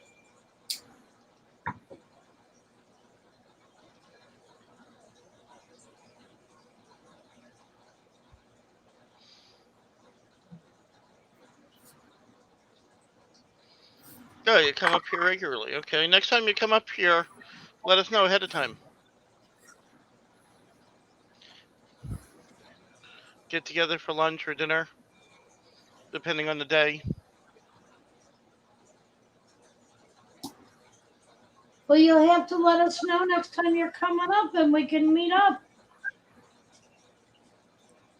Oh, you come up here regularly. Okay. Next time you come up here, let us know ahead of time. Get together for lunch or dinner, depending on the day. Well, you'll have to let us know next time you're coming up, and we can meet up.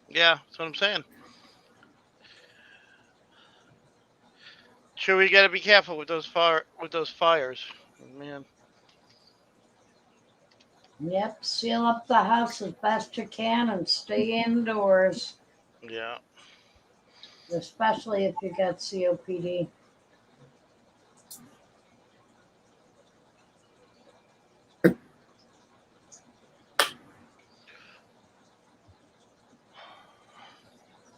Yeah, that's what I'm saying. Sure, we gotta be careful with those fires. Man. Yep, seal up the house as best you can and stay indoors, Yeah. especially if you got COPD.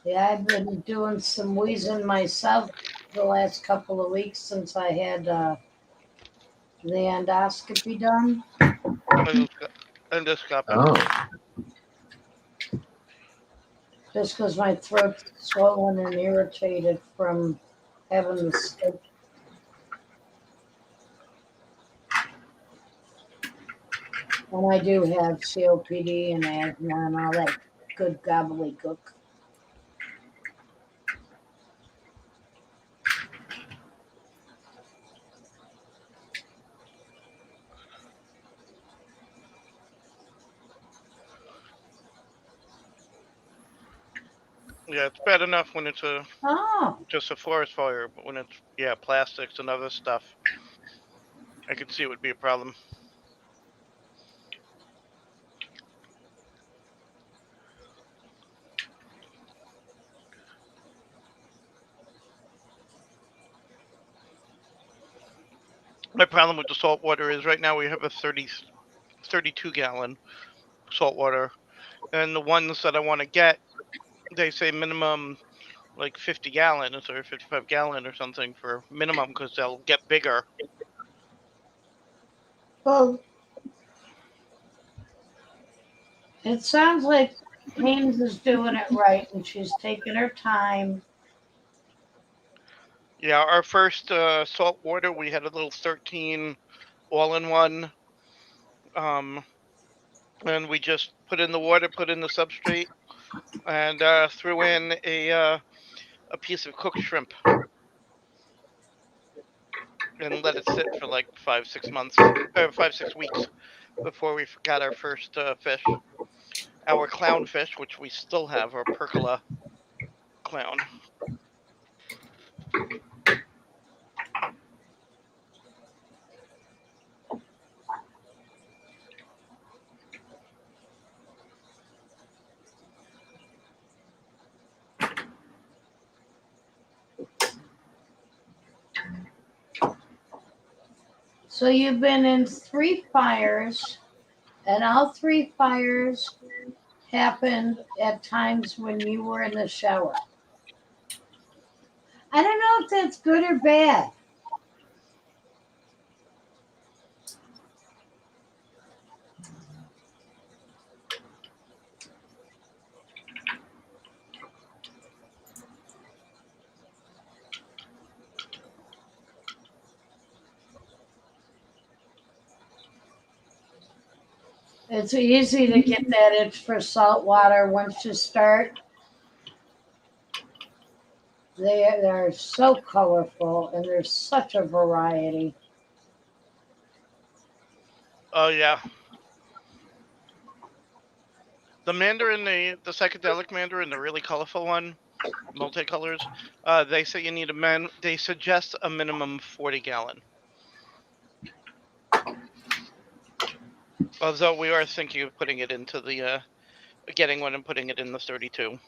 Yeah, I've been doing some wheezing myself the last couple of weeks since I had the endoscopy done. Endoscopic. Oh, Just because my throat's swollen and irritated from having the stick. And I do have COPD and asthma and all that good gobbledygook. Yeah, it's bad enough when it's Oh, just a forest fire, but when it's plastics and other stuff, I could see it would be a problem. My problem with the salt water is right now we have a 32 gallon salt water, and the ones that I want to get, they say minimum like 50 gallons or 55 gallon or something for minimum because they'll get bigger. well, it sounds like Haynes is doing it right and she's taking her time. Yeah, our first salt water, we had a little 13 all in one. Um, and we just put in the water, put in the substrate, and threw in a piece of cooked shrimp and let it sit for like 5 6 months or 5 6 weeks before we got our first fish, our clownfish, which we still have, our pergola clown. So you've been in 3 fires, and all 3 fires happened at times when you were in the shower. I don't know if that's good or bad. It's easy to get that itch for salt water once you start. They're so colorful and there's such a variety. Oh yeah, the mandarin, the psychedelic mandarin, the really colorful one, multicolors. They say you need a man. They suggest a minimum 40 gallon. Although we are thinking of putting it into the getting one and putting it in the 32.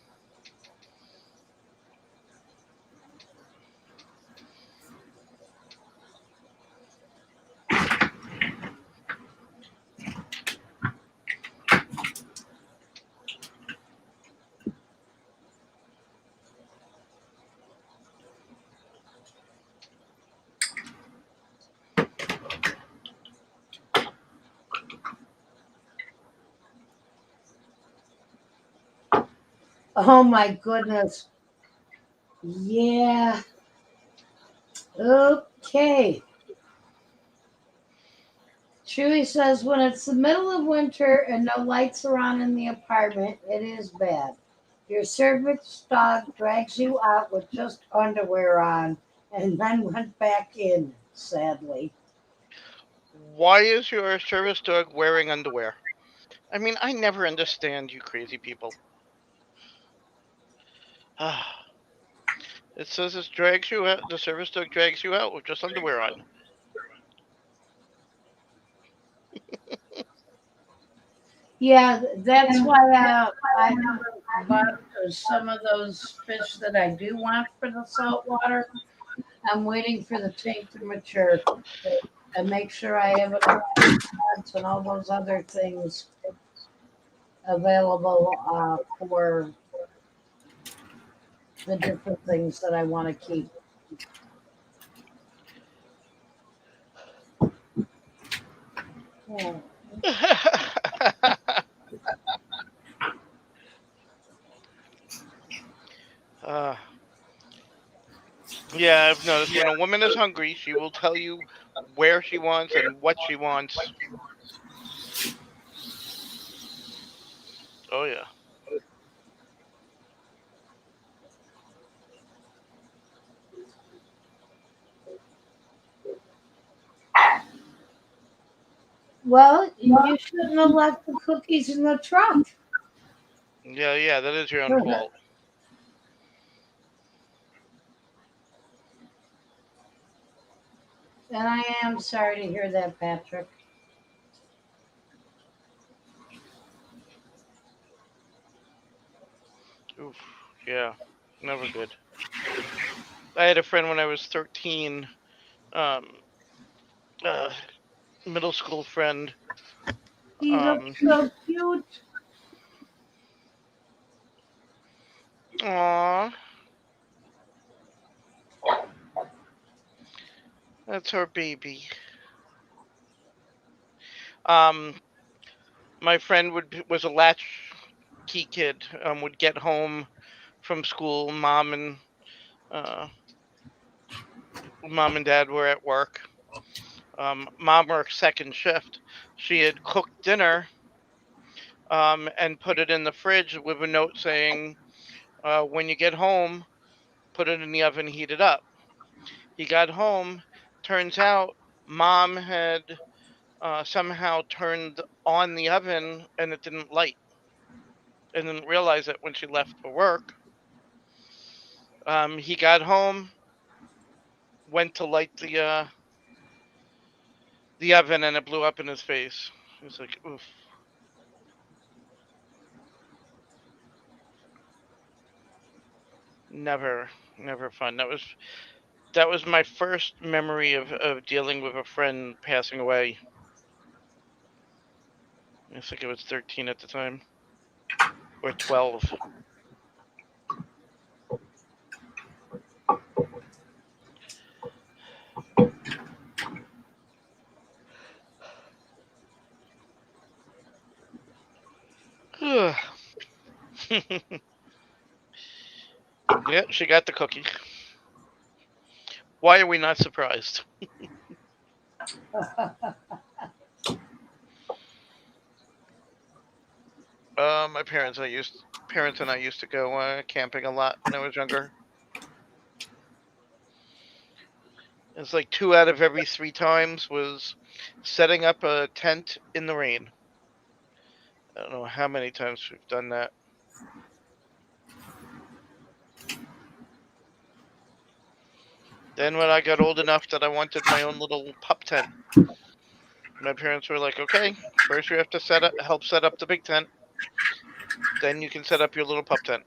Oh my goodness. Yeah. Okay. Chewy says when it's the middle of winter and no lights are on in the apartment, it is bad. Your service dog drags you out with just underwear on and then went back in, sadly. Why is your service dog wearing underwear? I mean, I never understand you crazy people. It says it drags you out. The service dog drags you out with just underwear on. Yeah, that's why I haven't bought some of those fish that I do want for the saltwater. I'm waiting for the tank to mature and make sure I have enough pods and all those other things available for the different things that I want to keep. Yeah. uh, yeah, I've noticed when a woman is hungry, she will tell you where she wants and what she wants. Oh yeah. Well, you shouldn't have left the cookies in the truck. Yeah, yeah, that is your own And fault. I am sorry to hear that, Patrick. Oof. Yeah. Never good. I had a friend when I was 13, um, uh, middle school friend. He looks Um, so cute. aw, that's her baby. Um, my friend was a latchkey kid. Would get home from school. Uh, mom and dad were at work. Mom worked second shift. She had cooked dinner, and put it in the fridge with a note saying, "When you get home, put it in the oven, heat it up." He got home. Turns out, mom had somehow turned on the oven and it didn't light, and didn't realize it when she left for work. He got home, went to light the oven, and it blew up in his face. He was like, "Oof, never, never fun." That was my first memory of dealing with a friend passing away. I think I was 13 at the time, or 12. Yeah, she got the cookie. Why are we not surprised? My parents and I used to go camping a lot when I was younger. It's like 2 out of every 3 times was setting up a tent in the rain. I don't know how many times we've done that. Then when I got old enough that I wanted my own little pup tent, my parents were like, "Okay, first you have to help set up the big tent, then you can set up your little pup tent."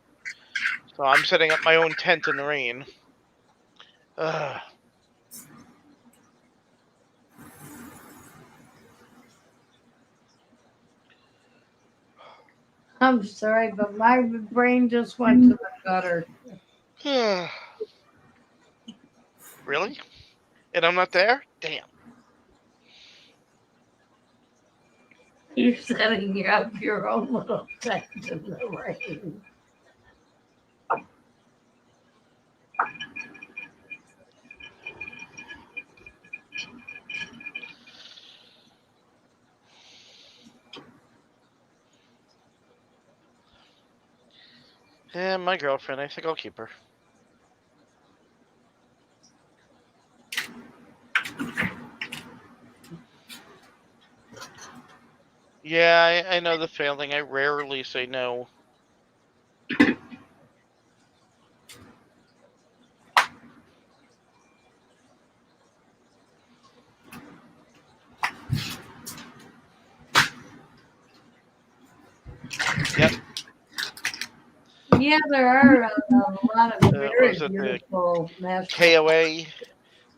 So I'm setting up my own tent in the rain. Ugh. I'm sorry, but my brain just went to the gutter. Really? And I'm not there? Damn. You're setting up your own little tent in the rain. And my girlfriend, I think I'll keep her. Yeah, I know the feeling. I rarely say no. Yep. Yeah, there are a lot of very Was it the beautiful national.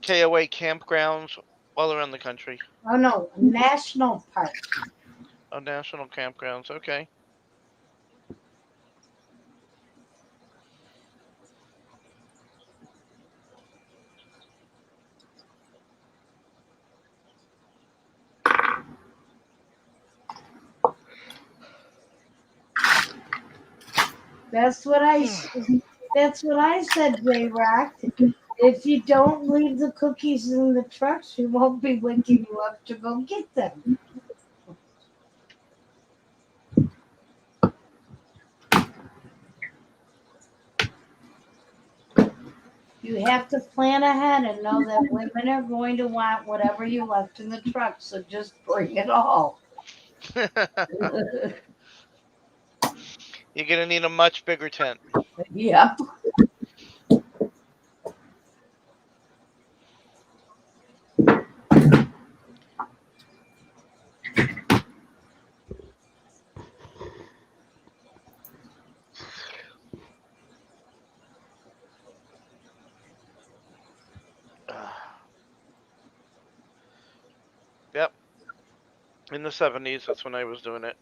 KOA campgrounds all around the country? Oh no, national parks. Oh, national campgrounds. Okay. That's what I. That's what I said, J Rock. If you don't leave the cookies in the trucks, she won't be waking you up to go get them. You have to plan ahead and know that women are going to want whatever you left in the truck, so just bring it all. You're gonna need a much bigger tent. Yep. Yep. In the 70s, that's when I was doing it.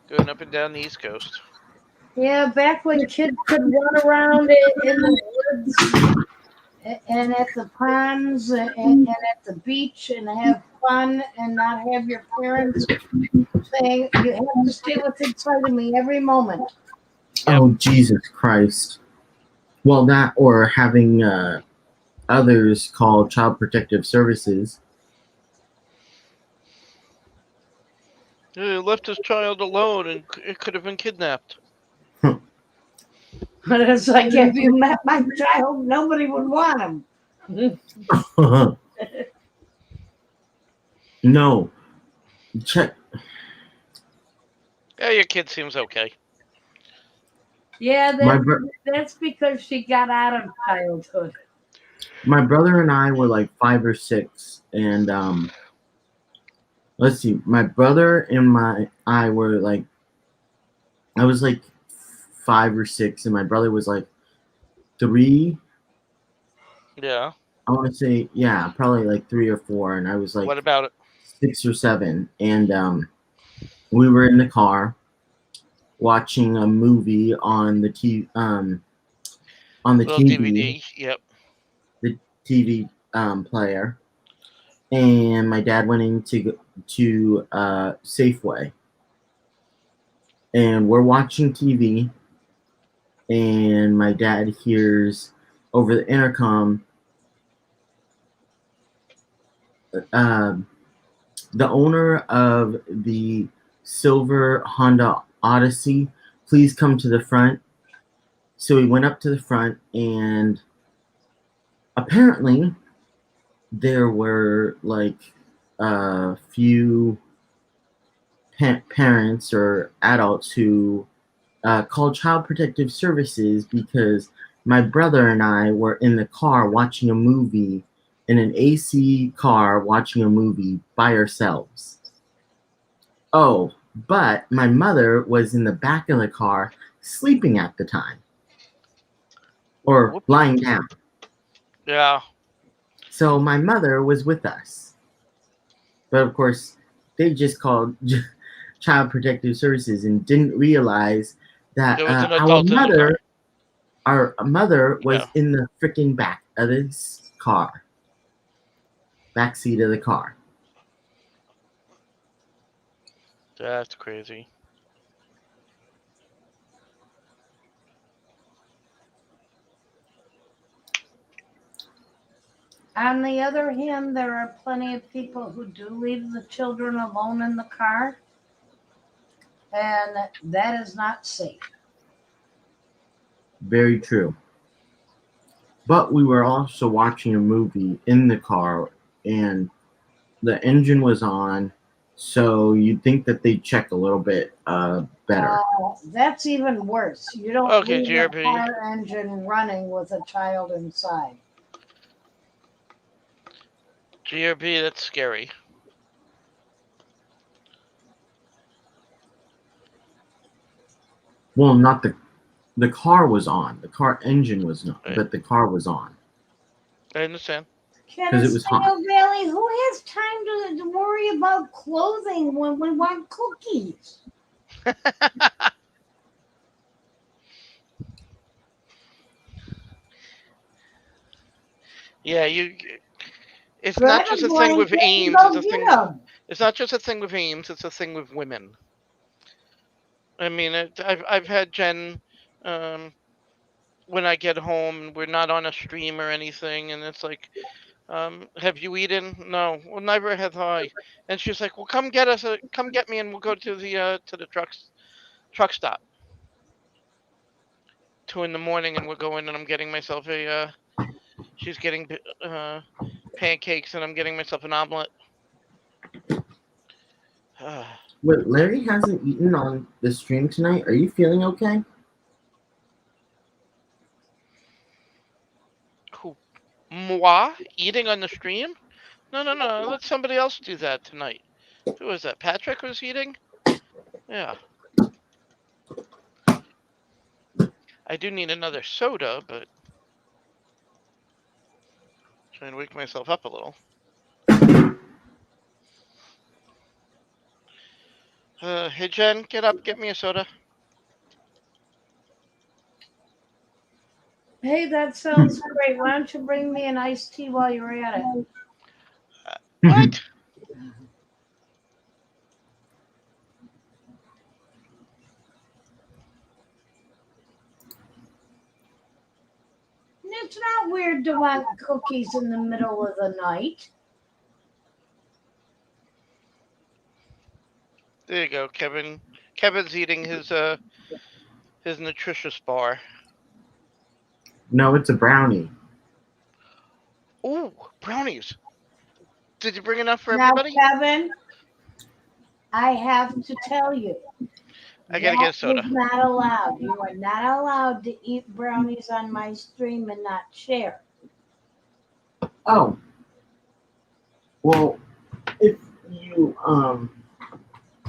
Going up and down the East Coast. Yeah, back when kids could run around in the woods and at the ponds and at the beach and have fun and not have your parents saying you have to stay within sight of me every moment. Yep. Oh, Jesus Christ. Well, that or having others call Child Protective Services. He left his child alone and it could have been kidnapped. But it's like, if you met my child, nobody would want him. No. Check. Yeah, your kid seems okay. Yeah, My that's because she got out of childhood. my brother and I were like 5 or 6, and let's see, my brother and I were like, I was like 5 or 6, and my brother was like 3. Yeah. I want to say, yeah, probably like 3 or 4, and I was like What about it? 6 or 7, and we were in the car watching a movie on the Little DVD. Yep. the TV player, and my dad went into Safeway, and we're watching TV, and my dad hears over the intercom, the owner of the silver Honda Odyssey, please come to the front. So he went up to the front, and apparently there were like a few parents or adults who called Child Protective Services because my brother and I were in the car watching a movie, in an AC car watching a movie by ourselves. Oh, but my mother was in the back of the car sleeping at the time, or Whoop. lying down. Yeah. So my mother was with us. But of course, they just called Child Protective Services and didn't realize that There was an adult in the car. our mother was Yeah. in the freaking back of this car, back seat of the car. That's crazy. On the other hand, there are plenty of people who do leave the children alone in the car, and that is not safe. Very true. But we were also watching a movie in the car, and the engine was on, so you'd think that they'd check a little bit better. That's even worse. You don't Okay, leave a GRP. car engine running with a child inside. GRP, that's scary. Well, not the car was on. The car engine was not, Right. but the car was on. I understand. Because it was hot. Valley, who has time to worry about clothing when we want cookies? Yeah, it's Grab not just a a thing with blanket and Ames. go It's a get thing. 'em. It's not just a thing with Ames. It's a thing with women. I mean, I've had Jen, when I get home, we're not on a stream or anything, and it's like, have you eaten? No. Well, never have I. And she's like, well, come get us. Come get me, and we'll go to the truck stop. 2 in the morning, and we're going, and I'm getting myself a. She's getting pancakes, and I'm getting myself an omelet. Wait, Larry hasn't eaten on the stream tonight. Are you feeling okay? Who? Moi eating on the stream? No. Let somebody else do that tonight. Who was that? Patrick was eating? Yeah. I do need another soda, but trying to wake myself up a little. Hey Jen, get up, get me a soda. Hey, that sounds great. Why don't you bring me an iced tea while you're at it? What? It's not weird to want cookies in the middle of the night. There you go, Kevin. Kevin's eating his nutritious bar. No, it's a brownie. Ooh, brownies. Did you bring enough for Now, everybody? Kevin, I have to tell you, I gotta get a that soda. is not allowed. You are not allowed to eat brownies on my stream and not share. Oh. Well, if you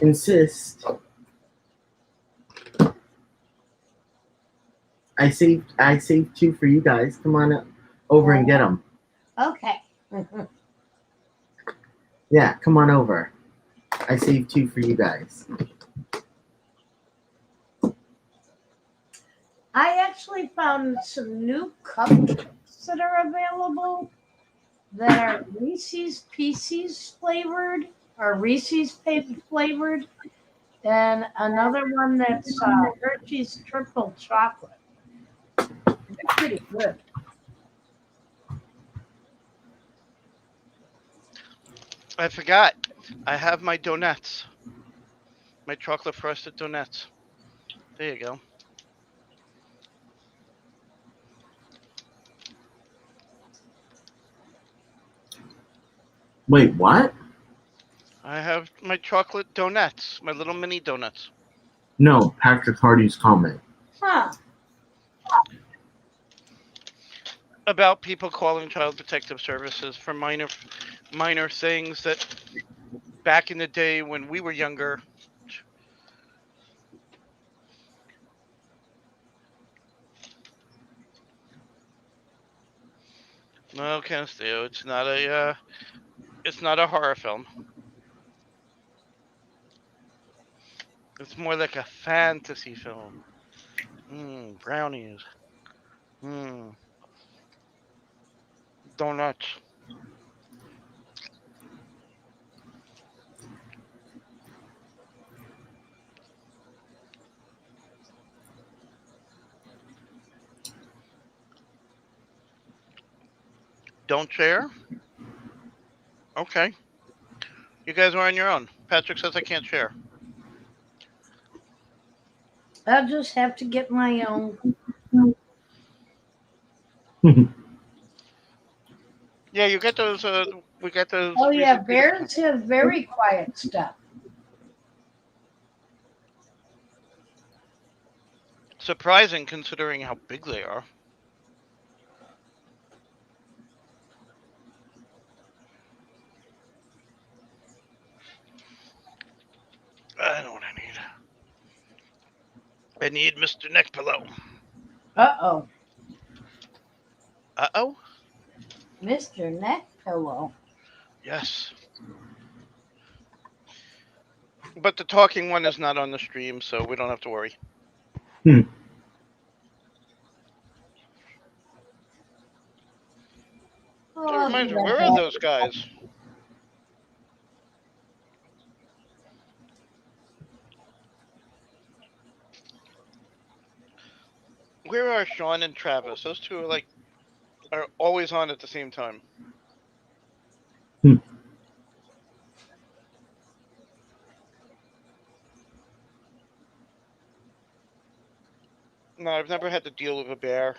insist, I saved two for you guys. Come on up over and get them. Okay. Yeah, come on over. I saved two for you guys. I actually found some new cupcakes that are available that are Reese's Pieces flavored or Reese's flavored, and another one that's Hershey's Triple Chocolate. They're pretty good. I forgot. I have my donuts. My chocolate frosted donuts. There you go. Wait, what? I have my chocolate donuts. My little mini donuts. No, Patrick Hardy's comment. Huh. About people calling Child Protective Services for minor things that back in the day when we were younger. No, can't do. It's not a horror film. It's more like a fantasy film. Brownies. Mmm, donuts. Don't share? Okay. You guys are on your own. Patrick says I can't share. I'll just have to get my own. Yeah, you get those. We get those. Oh, yeah. Reese's peanut. Bears have very quiet stuff. Surprising considering how big they are. I know what I need. I need Mr. Neck Pillow. Uh-oh. Uh-oh? Mr. Neck Pillow. Yes. But the talking one is not on the stream, so we don't have to worry. Hmm. That Oh, reminds me, yeah. where are those guys? Where are Sean and Travis? Those two are always on at the same time. Hmm. No, I've never had to deal with a bear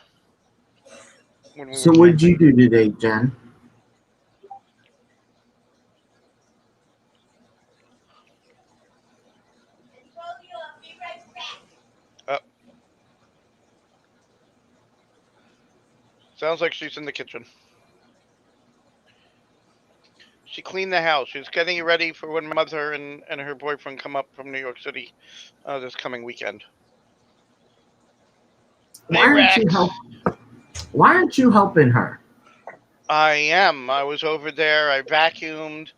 when we So were what did camping. you do today, Jen? Sounds like she's in the kitchen. She cleaned the house. She's getting it ready for when my mother and her boyfriend come up from New York City this coming weekend. Why Hey, aren't you Rex. Why aren't you helping her? I am. I was over there. I vacuumed.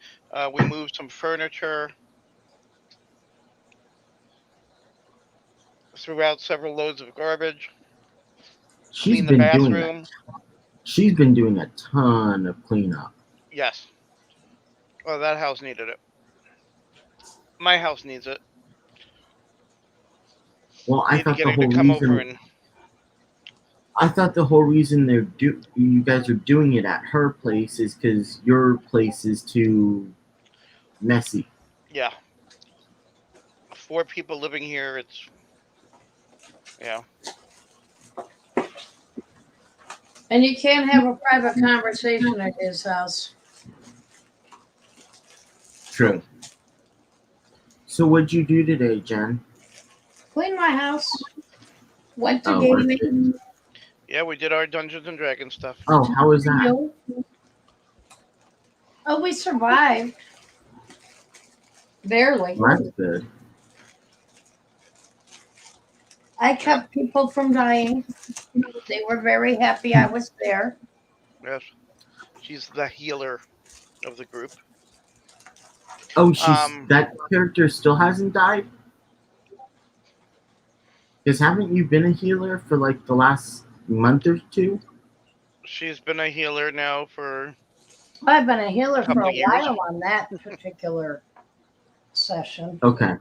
We moved some furniture. Threw out several loads of garbage. She's Cleaned the been doing that. bathroom. She's been doing a ton of cleanup. Yes. Oh, that house needed it. My house needs it. Well, Need to get her to come over and. I thought the whole reason you guys are doing it at her place is because your place is too messy. Yeah. 4 people living here. It's. Yeah. And you can't have a private conversation at his house. True. So what'd you do today, Jen? Clean my house. Went to Oh, gaming. Yeah, we did our Dungeons and Dragons stuff. oh, how was that? Oh, we survived. Barely. Well, that's good. I kept people from dying. They were very happy I was there. Yes. She's the healer of the group. Oh, that character still hasn't died? Because haven't you been a healer for like the last month or two? She's been a healer now for. I've been a healer for Couple a years. while on that particular session. Okay.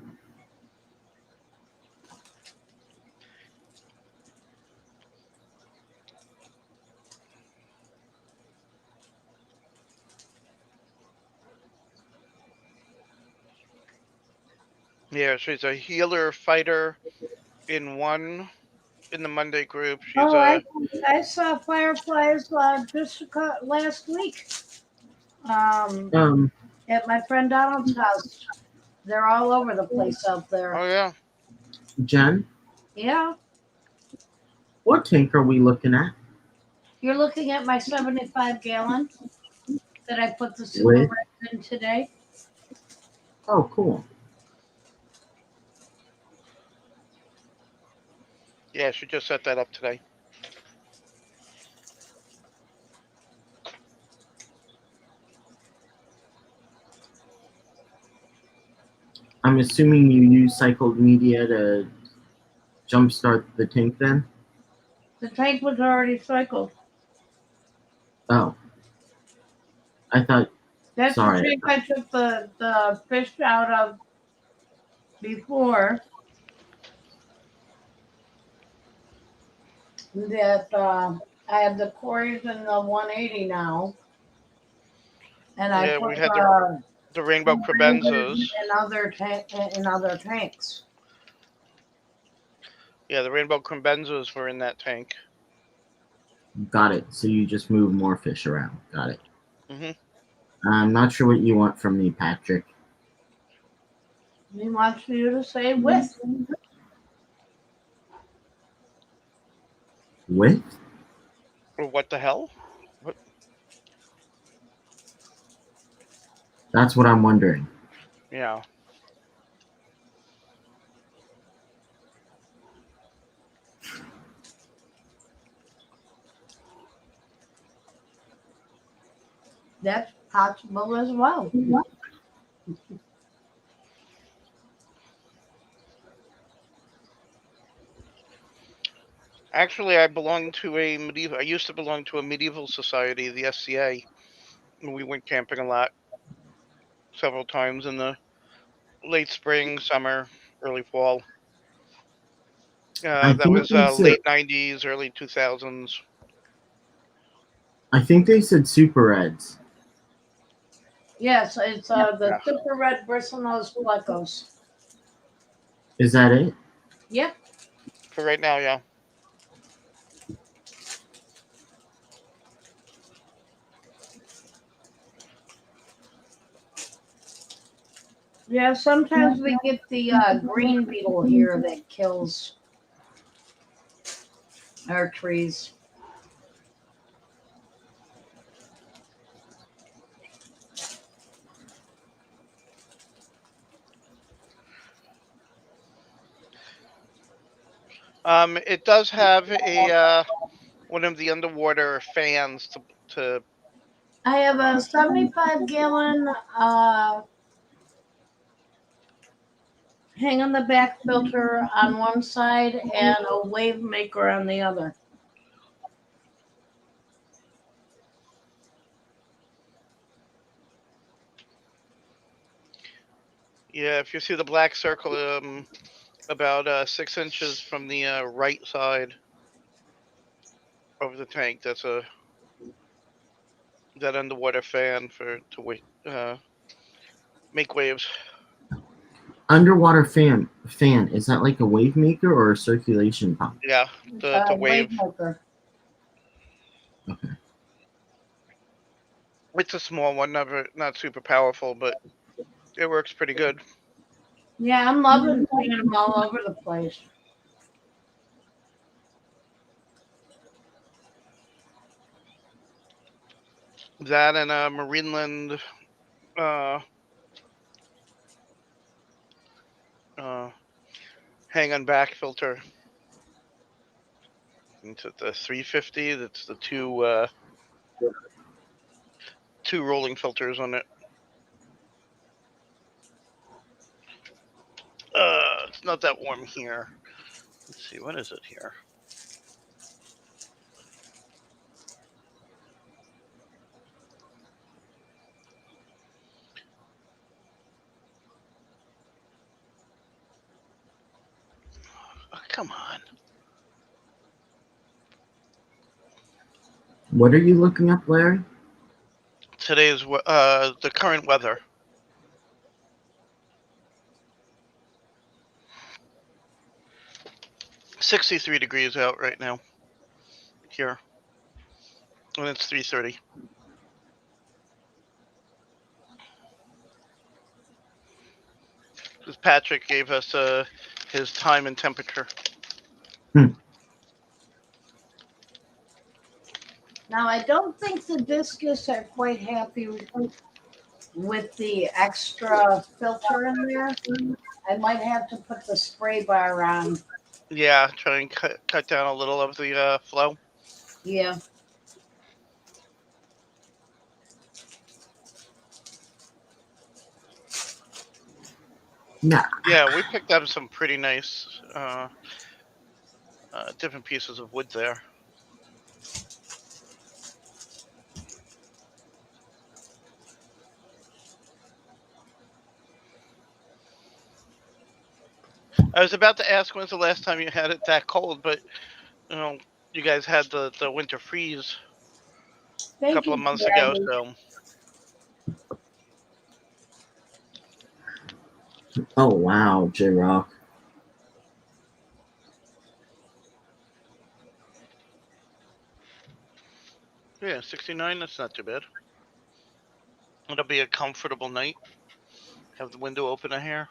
Yeah, she's a healer fighter in in the Monday group. She's Oh, a I saw fireflies just last week um, Um, at my friend Donald's house. They're all over the place out there. oh yeah. Jen, Yeah, what tank are we looking at? you're looking at my 75 gallon that I put the super With? red in today. Oh, cool. Yeah, she just set that up today. I'm assuming you use cycled media to jumpstart the tank then? The tank was already cycled. Oh. I thought, That's the sorry. tank I took the fish out of before. That I have the quarries in the 180 now, and I Yeah, put we had the rainbow in crabenzas. other tanks. Yeah, the rainbow crabenzas were in that tank. Got it. So you just move more fish around. Got it. Hmm. I'm not sure what you want from me, Patrick. He wants you to say with. With? What the hell? What? That's what I'm wondering. Yeah. That's possible as well. Actually, I belong to a medieval. I used to belong to a medieval society, the SCA. And we went camping a lot, several times in the late spring, summer, early fall. I That think was they said late '90s, early 2000s. I think they said super reds. Yes, it's the Yeah. super red bristlenose plecos. Is that it? Yep. For right now, yeah. Yeah, sometimes we get the green beetle here that kills our trees. It does have a one of the underwater fans to I have a uh, 75 gallon hang on the back filter on one side and a wave maker on the other. yeah. If you see the black circle, about 6 inches from the right side of the tank, that's a that underwater fan for to make waves. Underwater fan. Is that like a wave maker or a circulation pump? Yeah, the wave. Wave maker. Okay. It's a small one, never not super powerful, but it works pretty good. Yeah, I'm loving seeing them all over the place. That and a Marineland uh, uh, hang on back filter. Into the 350. That's the two rolling filters on it. It's not that warm here. Let's see, what is it here? Oh, come on. What are you looking up, Larry? Today's the current weather. 63 degrees out right now here, and it's 3:30. Because Patrick gave us his time and temperature. Now, I don't think the discus are quite happy with the extra filter in there. I might have to put the spray bar on. Yeah, try and cut down a little of the flow. Yeah. Yeah. Yeah, we picked up some pretty nice different pieces of wood there. I was about to ask when's the last time you had it that cold, but you know, you guys had the winter freeze a Thank couple you, of months ago, Gabby. so Oh wow, J Rock. yeah, 69. That's not too bad. It'll be a comfortable night. Have the window open a hair.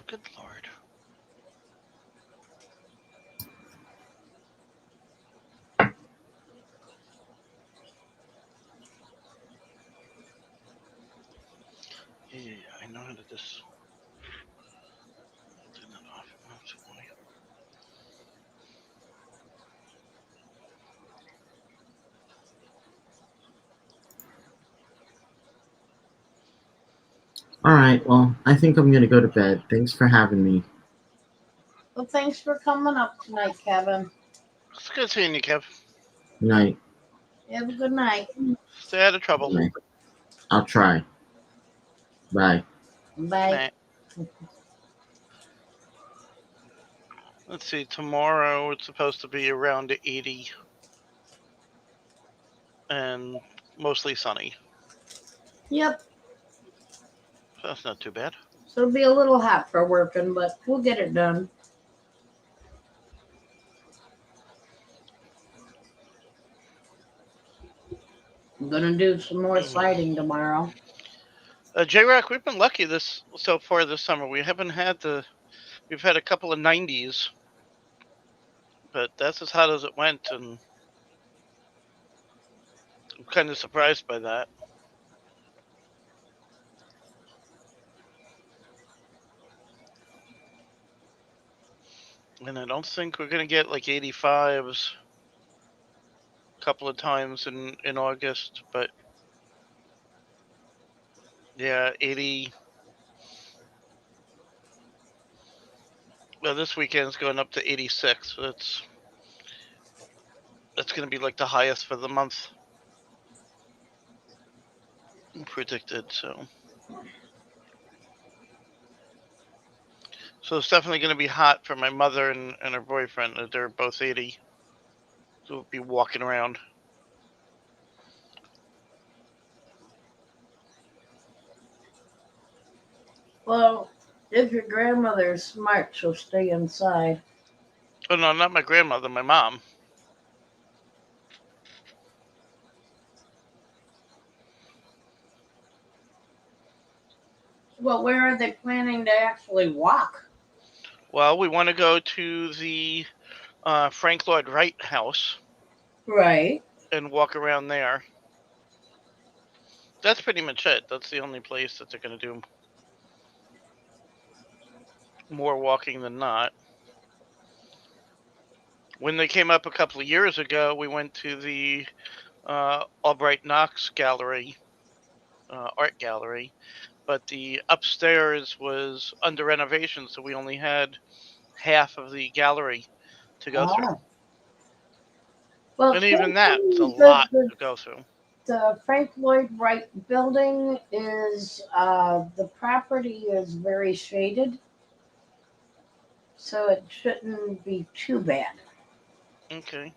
Good lord. Yeah, I know how to just turn that off. That's why. All right. Well, I think I'm gonna go to bed. Thanks for having me. Well, thanks for coming up tonight, Kevin. It's good seeing you, Kev. Good night. Have a good night. Stay out of trouble. Good night. I'll try. Bye. Good Bye. night. Let's see. Tomorrow it's supposed to be around 80 and mostly sunny. Yep. So that's not too bad. So it'll be a little hot for working, but we'll get it done. I'm gonna do some more siding tomorrow. J-Rock, we've been lucky so far this summer. We've had a couple of 90s, but that's as hot as it went, and I'm kind of surprised by that. And I don't think we're gonna get like 85s a couple of times in August, but yeah, 80. Well, this weekend's going up to 86. So that's gonna be like the highest for the month predicted. So it's definitely gonna be hot for my mother and her boyfriend. They're both 80, so we'll be walking around. Well, if your grandmother's smart, she'll stay inside. Oh no, not my grandmother, my mom. Well, where are they planning to actually walk? Well, we want to go to the Frank Lloyd Wright house Right. and walk around there. That's pretty much it. That's the only place that they're going to do more walking than not. When they came up a couple of years ago, we went to the Albright Knox gallery, art gallery, but the upstairs was under renovation, so we only had half of the gallery to go through. Ah. Well, And even that's a thankfully, lot to go through. the Frank Lloyd Wright building is the property is very shaded, so it shouldn't be too bad. Okay.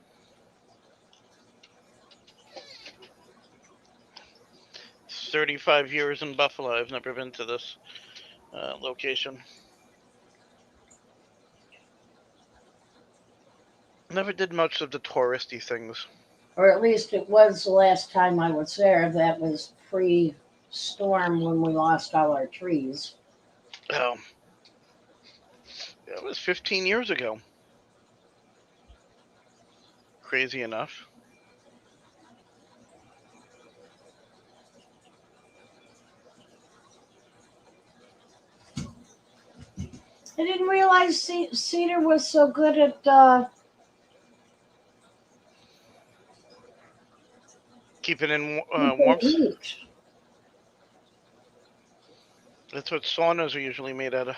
35 years in Buffalo. I've never been to this location. Never did much of the touristy things. Or at least it was the last time I was there. That was pre-storm when we lost all our trees. Oh, that was 15 years ago. Crazy enough. I didn't realize Cedar was so good at Keeping in keeping warmth. heat. That's what saunas are usually made out of.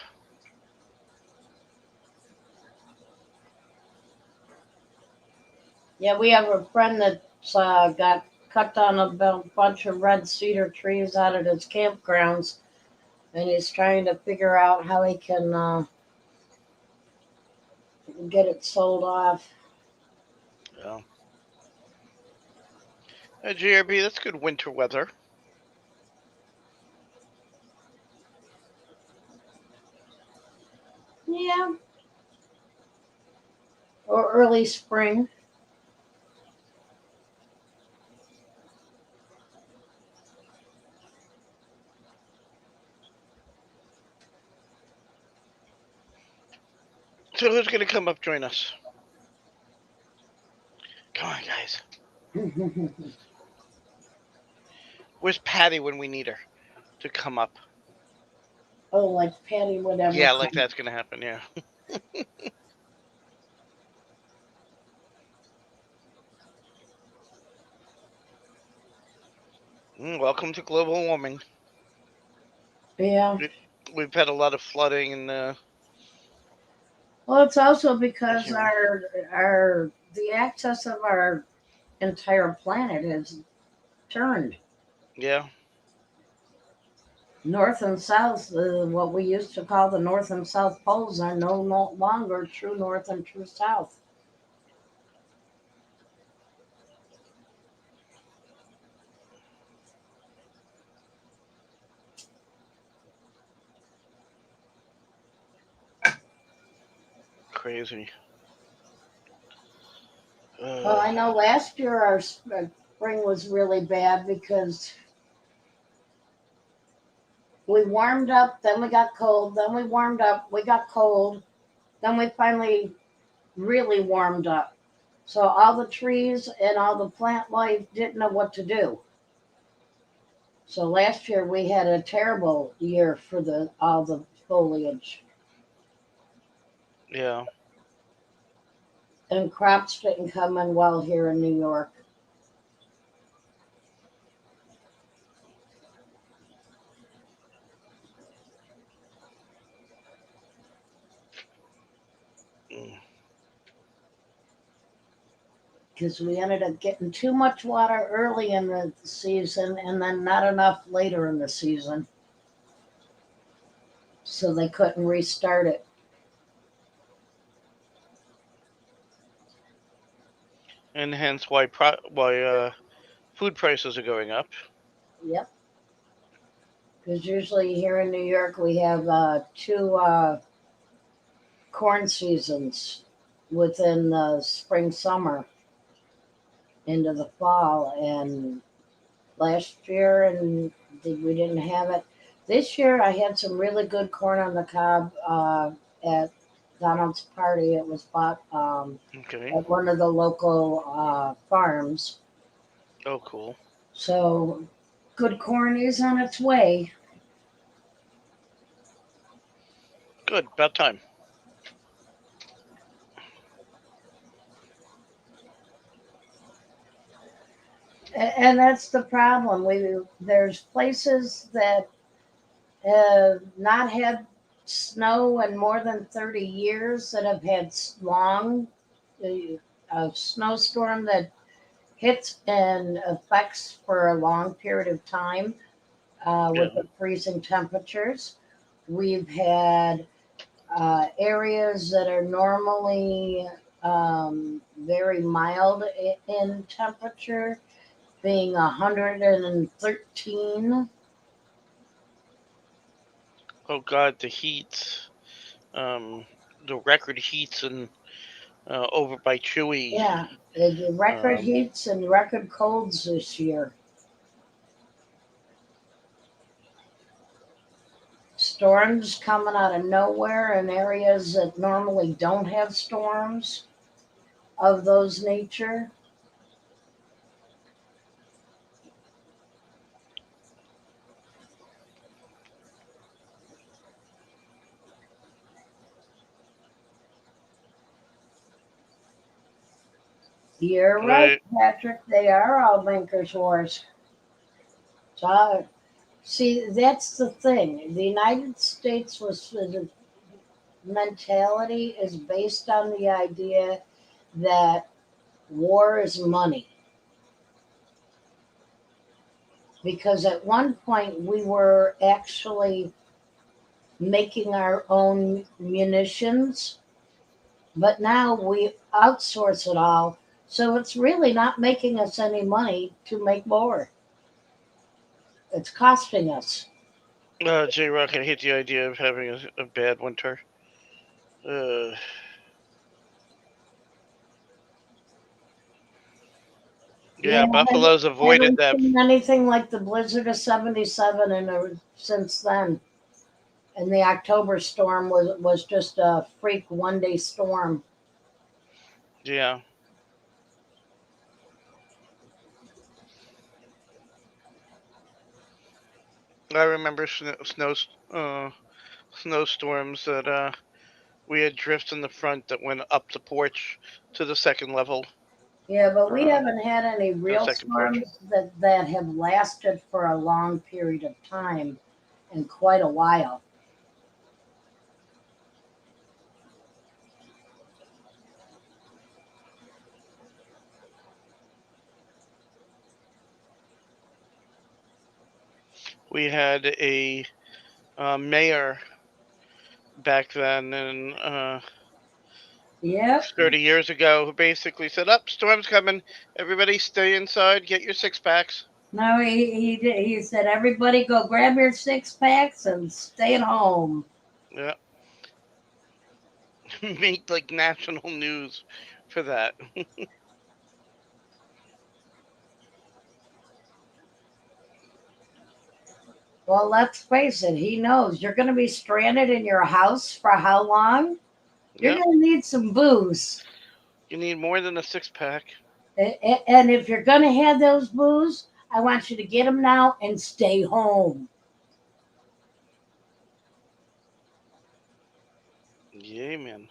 Yeah, we have a friend that's got cut down a bunch of red cedar trees out at his campgrounds, and he's trying to figure out how he can get it sold off. Yeah. GRB, that's good winter weather. Yeah, or early spring. So who's gonna come up join us? Come on, guys. Where's Patty when we need her to come up? Oh, like Patty would ever Yeah, like come. that's gonna happen. Yeah. Welcome to global warming. Yeah. We've had a lot of flooding and Well, it's also because here. our the axis of our entire planet is turned Yeah. north and south. What we used to call the north and south poles are no longer true north and true south. Crazy. Well, I know last year our spring was really bad because we warmed up, then we got cold, then we warmed up, we got cold, then we finally really warmed up. So all the trees and all the plant life didn't know what to do. So last year we had a terrible year for the all the foliage, Yeah. and crops didn't come in well here in New York. Mm. Because we ended up getting too much water early in the season and then not enough later in the season. So they couldn't restart it. And hence why food prices are going up. Yep. Because usually here in New York we have two corn seasons within the spring, summer into the fall. And last year and we didn't have it. This year I had some really good corn on the cob at Donald's party. It was bought Okay. at one of the local farms. Oh, cool. So good corn is on its way. Good. About time. And that's the problem. There's places that have not had snow in more than 30 years that have had long a snowstorm that hits and affects for a long period of time with Yeah. the freezing temperatures. We've had areas that are normally very mild in temperature being 113. Oh God, the heat. The record heats and over by Chewy. Yeah, the record Um, heats and record colds this year. Storms coming out of nowhere in areas that normally don't have storms of those nature. You're right, right. Patrick. They are all bankers' wars. So, see, that's the thing. The United States was the mentality is based on the idea that war is money. Because at one point we were actually making our own munitions, but now we outsource it all. So it's really not making us any money to make more. It's costing us. J Rock, I hate the idea of having a bad winter. Uh, Yeah, yeah, Buffalo's I avoided haven't that. seen anything like the blizzard of '77 since then. And the October storm was just a freak 1 day storm. Yeah, I remember uh, snowstorms that we had drifts in the front that went up the porch to the second level, Yeah, but we uh, haven't had any the real second porch. storms that have lasted for a long period of time in quite a while. We had a mayor back then, and Yep. 30 years ago, who basically said, "Up, storm's coming. Everybody stay inside. Get your six packs." No, he said, everybody go grab your 6 packs and stay at home. Yeah, make like national news for that. Well, let's face it, he knows you're going to be stranded in your house for how long? You're Yep, going to need some booze. you need more than a six pack. And if you're going to have those booze, I want you to get them now and stay home. Yeah, man.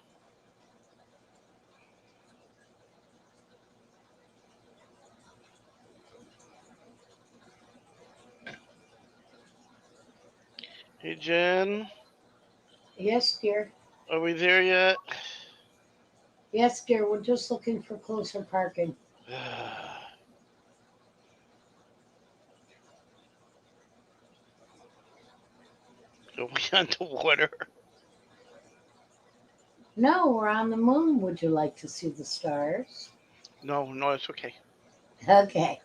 Hey, Jen, Yes, dear. are we there yet? Yes, dear. We're just looking for closer parking. Are we underwater? No, we're on the moon. Would you like to see the stars? No, no, it's okay. Okay.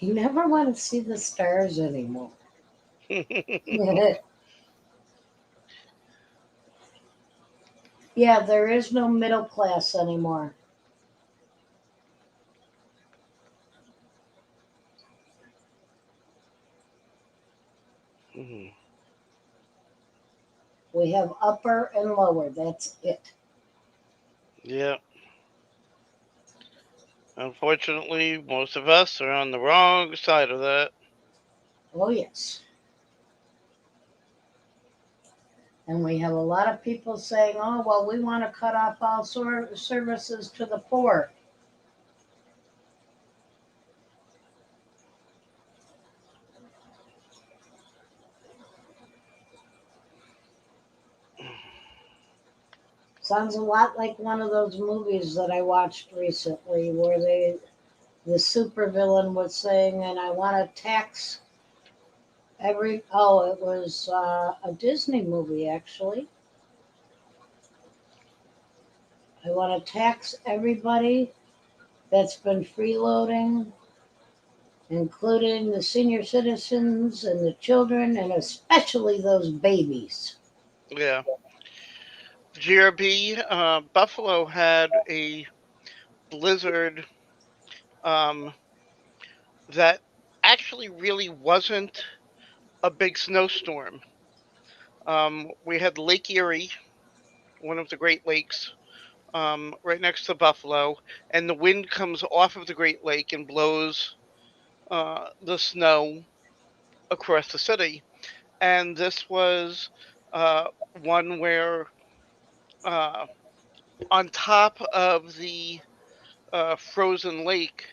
You never want to see the stars anymore. Yeah, there is no middle class anymore. Mhm. We have upper and lower. That's it. Yeah. Unfortunately, most of us are on the wrong side of that. Oh, yes. And we have a lot of people saying, oh, well, we want to cut off all services to the poor. Sounds a lot like one of those movies that I watched recently where the supervillain was saying, and I want to tax it was a Disney movie actually. I want to tax everybody that's been freeloading, including the senior citizens and the children, and especially those babies. Yeah. GRB, Buffalo had a blizzard um, that actually really wasn't a big snowstorm. We had Lake Erie, one of the Great Lakes, right next to Buffalo, and the wind comes off of the Great Lake and blows the snow across the city. And this was uh, one where uh, on top of the frozen lake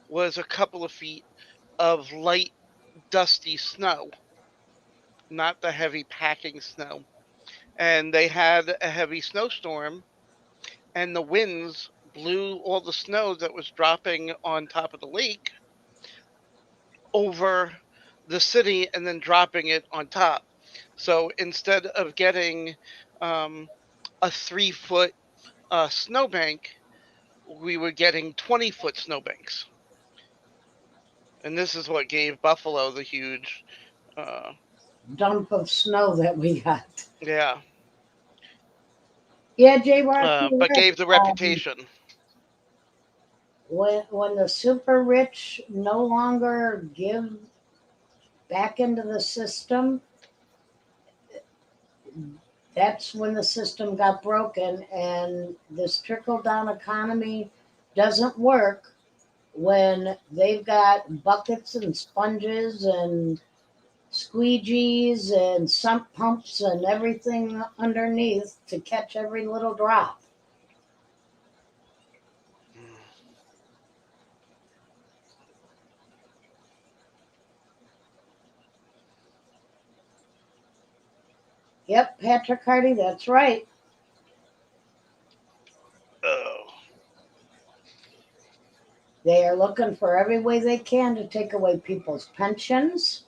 was a couple of feet of light, dusty snow, not the heavy packing snow. And they had a heavy snowstorm, and the winds blew all the snow that was dropping on top of the lake over the city and then dropping it on top. So instead of getting um, a 3 foot snowbank, we were getting 20-foot snowbanks. And this is what gave Buffalo the huge, uh, Dump of snow that we got. yeah, Yeah, J. Rock, you're but right. gave the reputation. When the super rich no longer give back into the system, that's when the system got broken, and this trickle down economy doesn't work when they've got buckets and sponges and squeegees and sump pumps and everything underneath to catch every little drop. Yep, Patrick Hardy, that's right. Oh, They are looking for every way they can to take away people's pensions.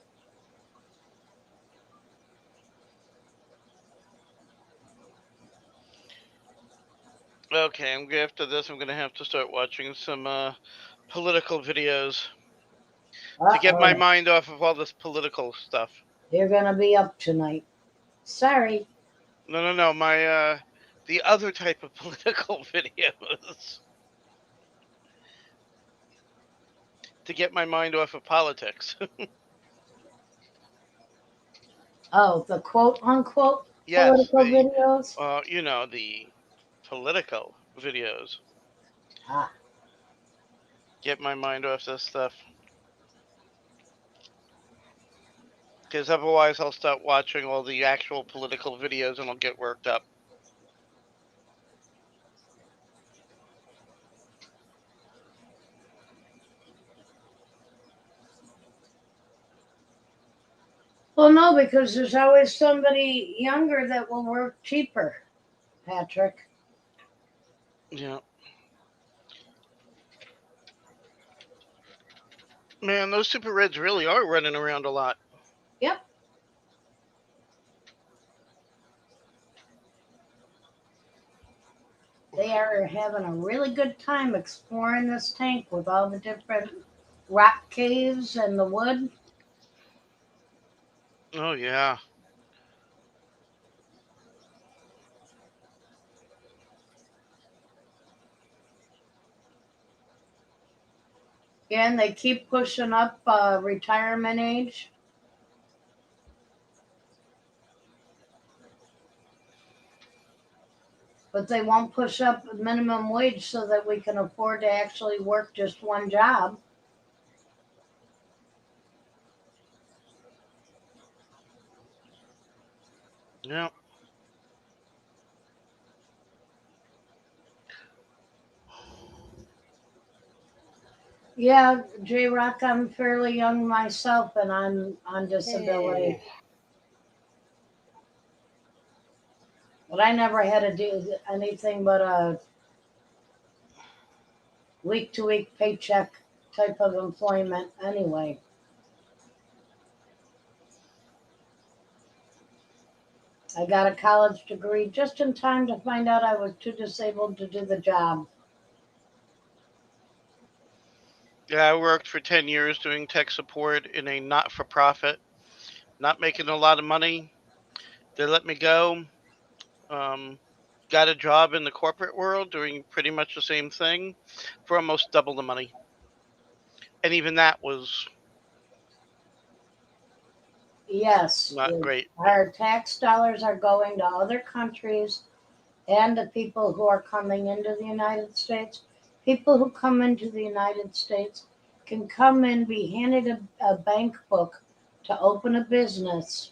okay. After this, I'm gonna have to start watching some political videos to Uh get my oh, mind off of all this political stuff. you're going to be up tonight. Sorry. No, no, no. My the other type of political videos to get my mind off of politics. Oh, the quote unquote Yes, political videos? the political videos. Ah, Get my mind off this stuff. Because otherwise, I'll start watching all the actual political videos and I'll get worked up. well, no, because there's always somebody younger that will work cheaper, Patrick. Yeah. Man, those super reds really are running around a lot. Yep. They are having a really good time exploring this tank with all the different rock caves and the wood. Oh, yeah. Yeah, and they keep pushing up retirement age. But they won't push up minimum wage so that we can afford to actually work just one job. Yeah. Yeah, J Rock, I'm fairly young myself and I'm on disability. Oh. But I never had to do anything but a week to week paycheck type of employment anyway. I got a college degree just in time to find out I was too disabled to do the job. Yeah, I worked for 10 years doing tech support in a not-for-profit, not making a lot of money. They let me go. Um, got a job in the corporate world doing pretty much the same thing for almost double the money. And even that was Yes, not great. our tax dollars are going to other countries and the people who are coming into the United States. People who come into the United States can come in, be handed a bank book to open a business,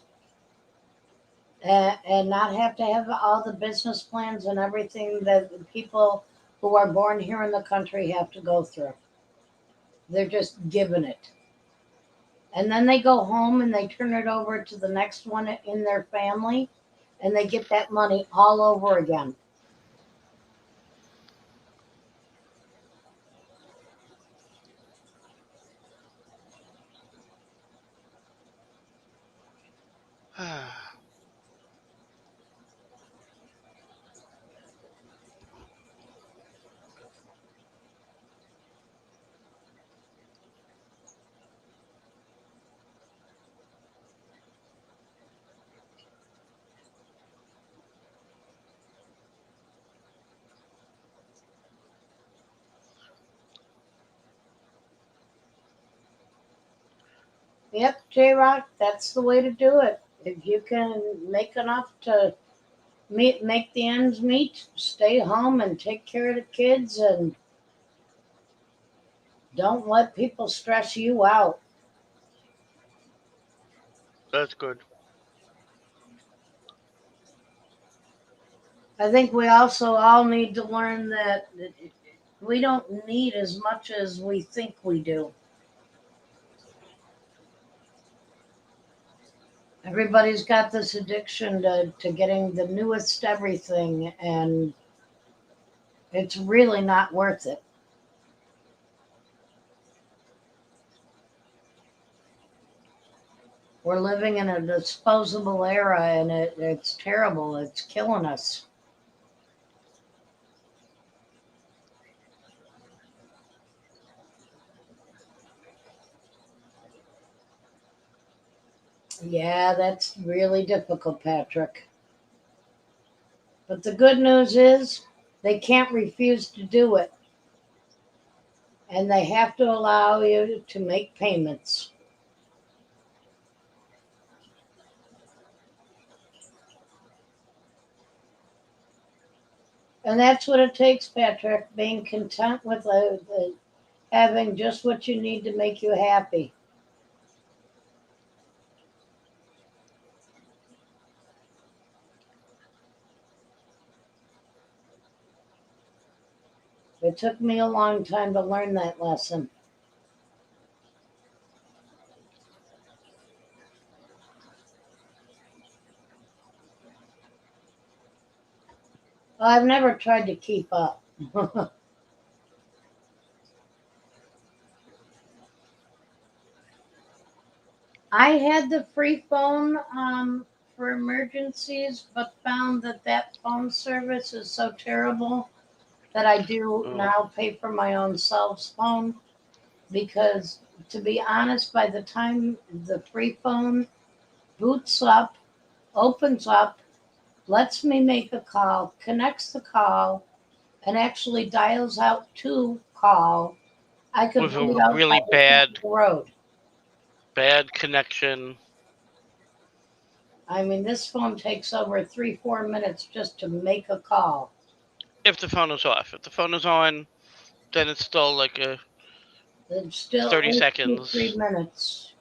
and not have to have all the business plans and everything that the people who are born here in the country have to go through. They're just given it. And then they go home and they turn it over to the next one in their family, and they get that money all over again. Yep, J Rock, that's the way to do it. If you can make enough to make the ends meet, stay home and take care of the kids, and don't let people stress you out. That's good. I think we also all need to learn that we don't need as much as we think we do. Everybody's got this addiction to getting the newest everything, and it's really not worth it. We're living in a disposable era, and it's terrible. It's killing us. Yeah, that's really difficult, Patrick. But the good news is they can't refuse to do it, and they have to allow you to make payments. And that's what it takes, Patrick, being content with having just what you need to make you happy. It took me a long time to learn that lesson. I've never tried to keep up. I had the free phone for emergencies, but found that phone service is so terrible that I do Oh, now pay for my own cell phone because, to be honest, by the time the free phone boots up, opens up, lets me make a call, connects the call, and actually dials out to call, I could with bleed a out by really the side bad, of the road. bad connection. I mean, this phone takes over 3, 4 minutes just to make a call. If the phone is off. If the phone is on, then it's still like a It's still 30 only 3 seconds. minutes.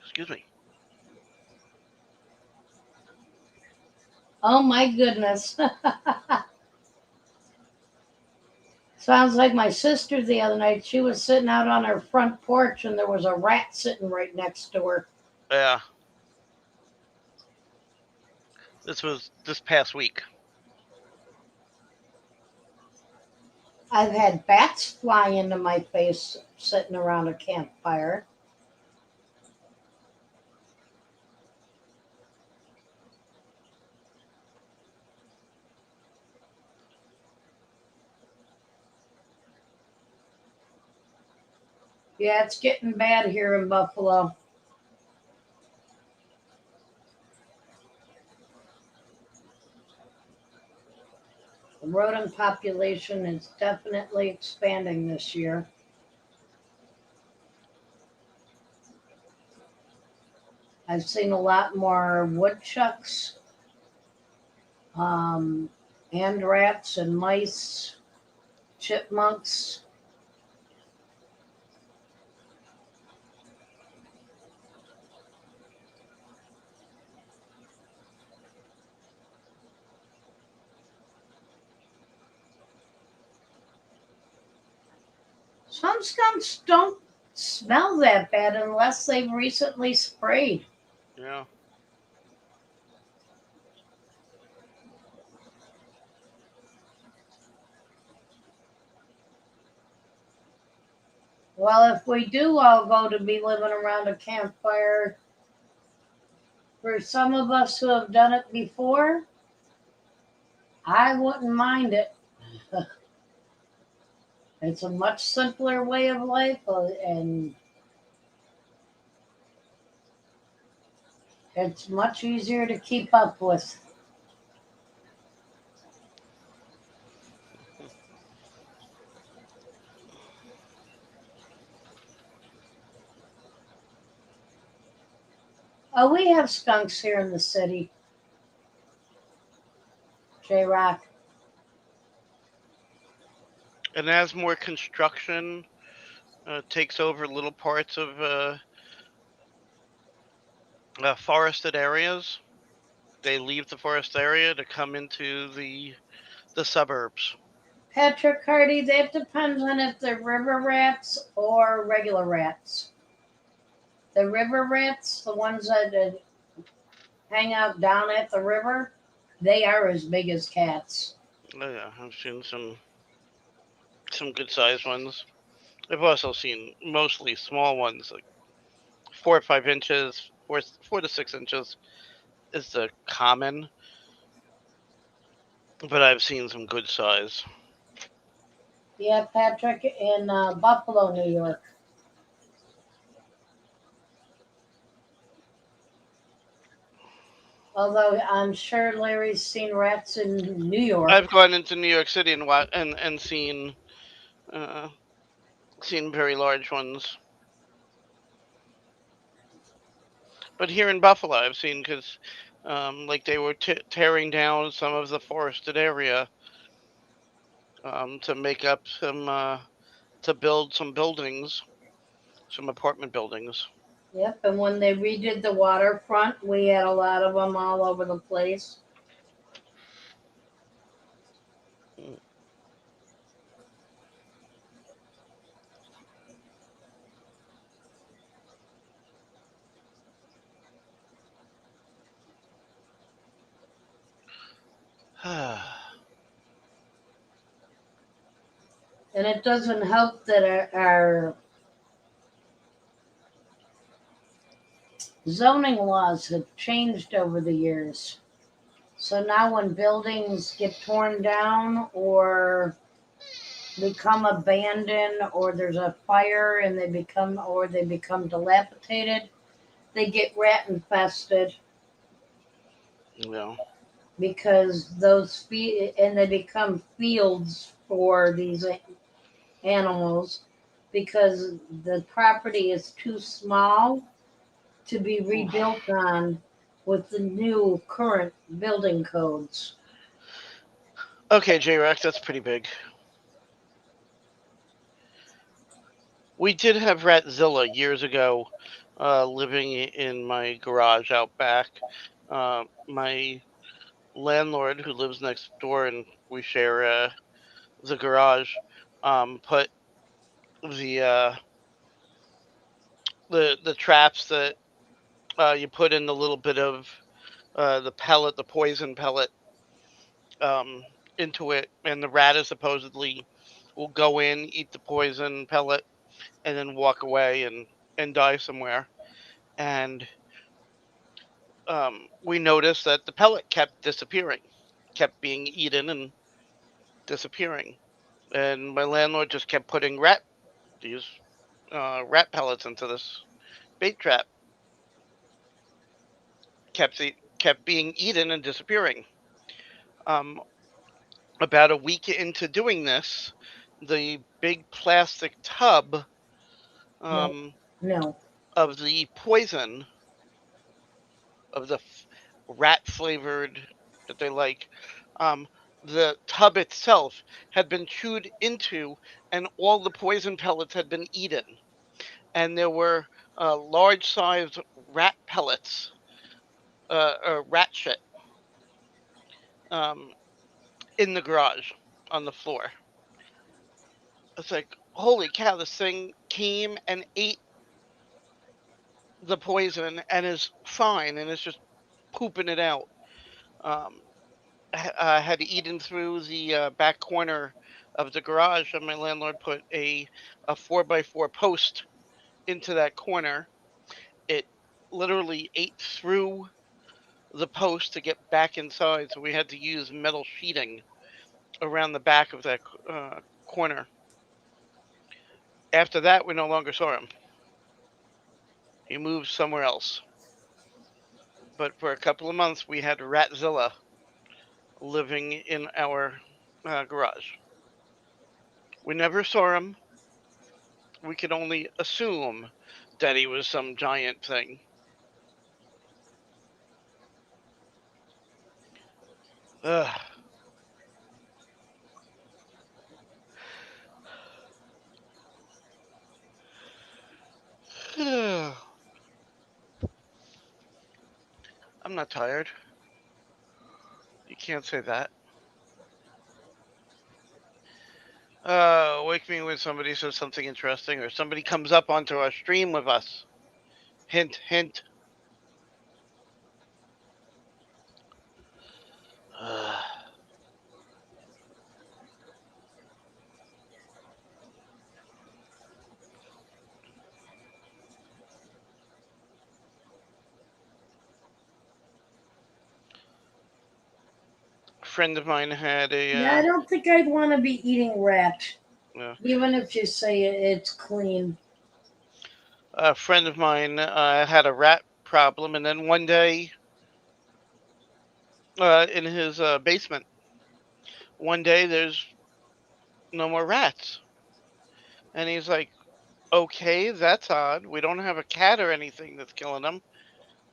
Excuse me. Oh my goodness. Sounds like my sister the other night. She was sitting out on her front porch and there was a rat sitting right next to her. Yeah, this was this past week. I've had bats fly into my face sitting around a campfire. Yeah, it's getting bad here in Buffalo. The rodent population is definitely expanding this year. I've seen a lot more woodchucks, um, and rats and mice, chipmunks. Some skunks don't smell that bad unless they've recently sprayed. Yeah. Well, if we do all go to be living around a campfire, for some of us who have done it before, I wouldn't mind it. It's a much simpler way of life, and it's much easier to keep up with. Oh, we have skunks here in the city, J Rock. And as more construction takes over little parts of forested areas, they leave the forest area to come into the suburbs. Patrick Hardy, that depends on if they're river rats or regular rats. The river rats, the ones that hang out down at the river, they are as big as cats. Oh yeah, I've seen some good sized ones. I've also seen mostly small ones, like 4 or 5 inches, 4 to 6 inches is the common, but I've seen some good size. Yeah, Patrick, in Buffalo, New York. Although I'm sure Larry's seen rats in New York. I've gone into New York City and uh, seen very large ones, but here in Buffalo, I've seen because like they were tearing down some of the forested area to make up some to build some buildings, some apartment buildings. Yep, and when they redid the waterfront, we had a lot of them all over the place. And it doesn't help that our zoning laws have changed over the years. So now when buildings get torn down or become abandoned or there's a fire and they become dilapidated, they get rat infested Yeah. because and they become fields for these animals because the property is too small to be rebuilt on with the new current building codes. Okay, J Rex, that's pretty big. We did have Ratzilla years ago, living in my garage out back. My landlord, who lives next door, and we share the garage, put the uh, the traps that you put in the little bit of the pellet, the poison pellet, um, into it, and the rat is supposedly will go in, eat the poison pellet, and then walk away and die somewhere. And we noticed that the pellet kept disappearing, kept being eaten and disappearing. And my landlord just kept putting these rat pellets into this bait trap. Kept being eaten and disappearing. Um, about a week into doing this, the big plastic tub No, um, no, of the poison of the rat flavored that they like, um, the tub itself had been chewed into, and all the poison pellets had been eaten. And there were large sized rat pellets, or rat shit, um, in the garage on the floor. It's like, holy cow, this thing came and ate the poison and is fine and is just pooping it out. Um, had eaten through the back corner of the garage, and my landlord put a 4x4 post into that corner. It literally ate through the post to get back inside, so we had to use metal sheeting around the back of that corner. After that, we no longer saw him. He moved somewhere else. But for a couple of months, we had Ratzilla living in our garage. We never saw him. We could only assume that he was some giant thing. Ugh. I'm not tired. You can't say that. Wake me when somebody says something interesting or somebody comes up onto our stream with us. Hint, hint. Ugh. A friend of mine had yeah. I don't think I'd want to be eating rat, uh, even if you say it's clean. a friend of mine had a rat problem, and then one day in his basement, one day there's no more rats, and he's like, "Okay, that's odd. We don't have a cat or anything that's killing them.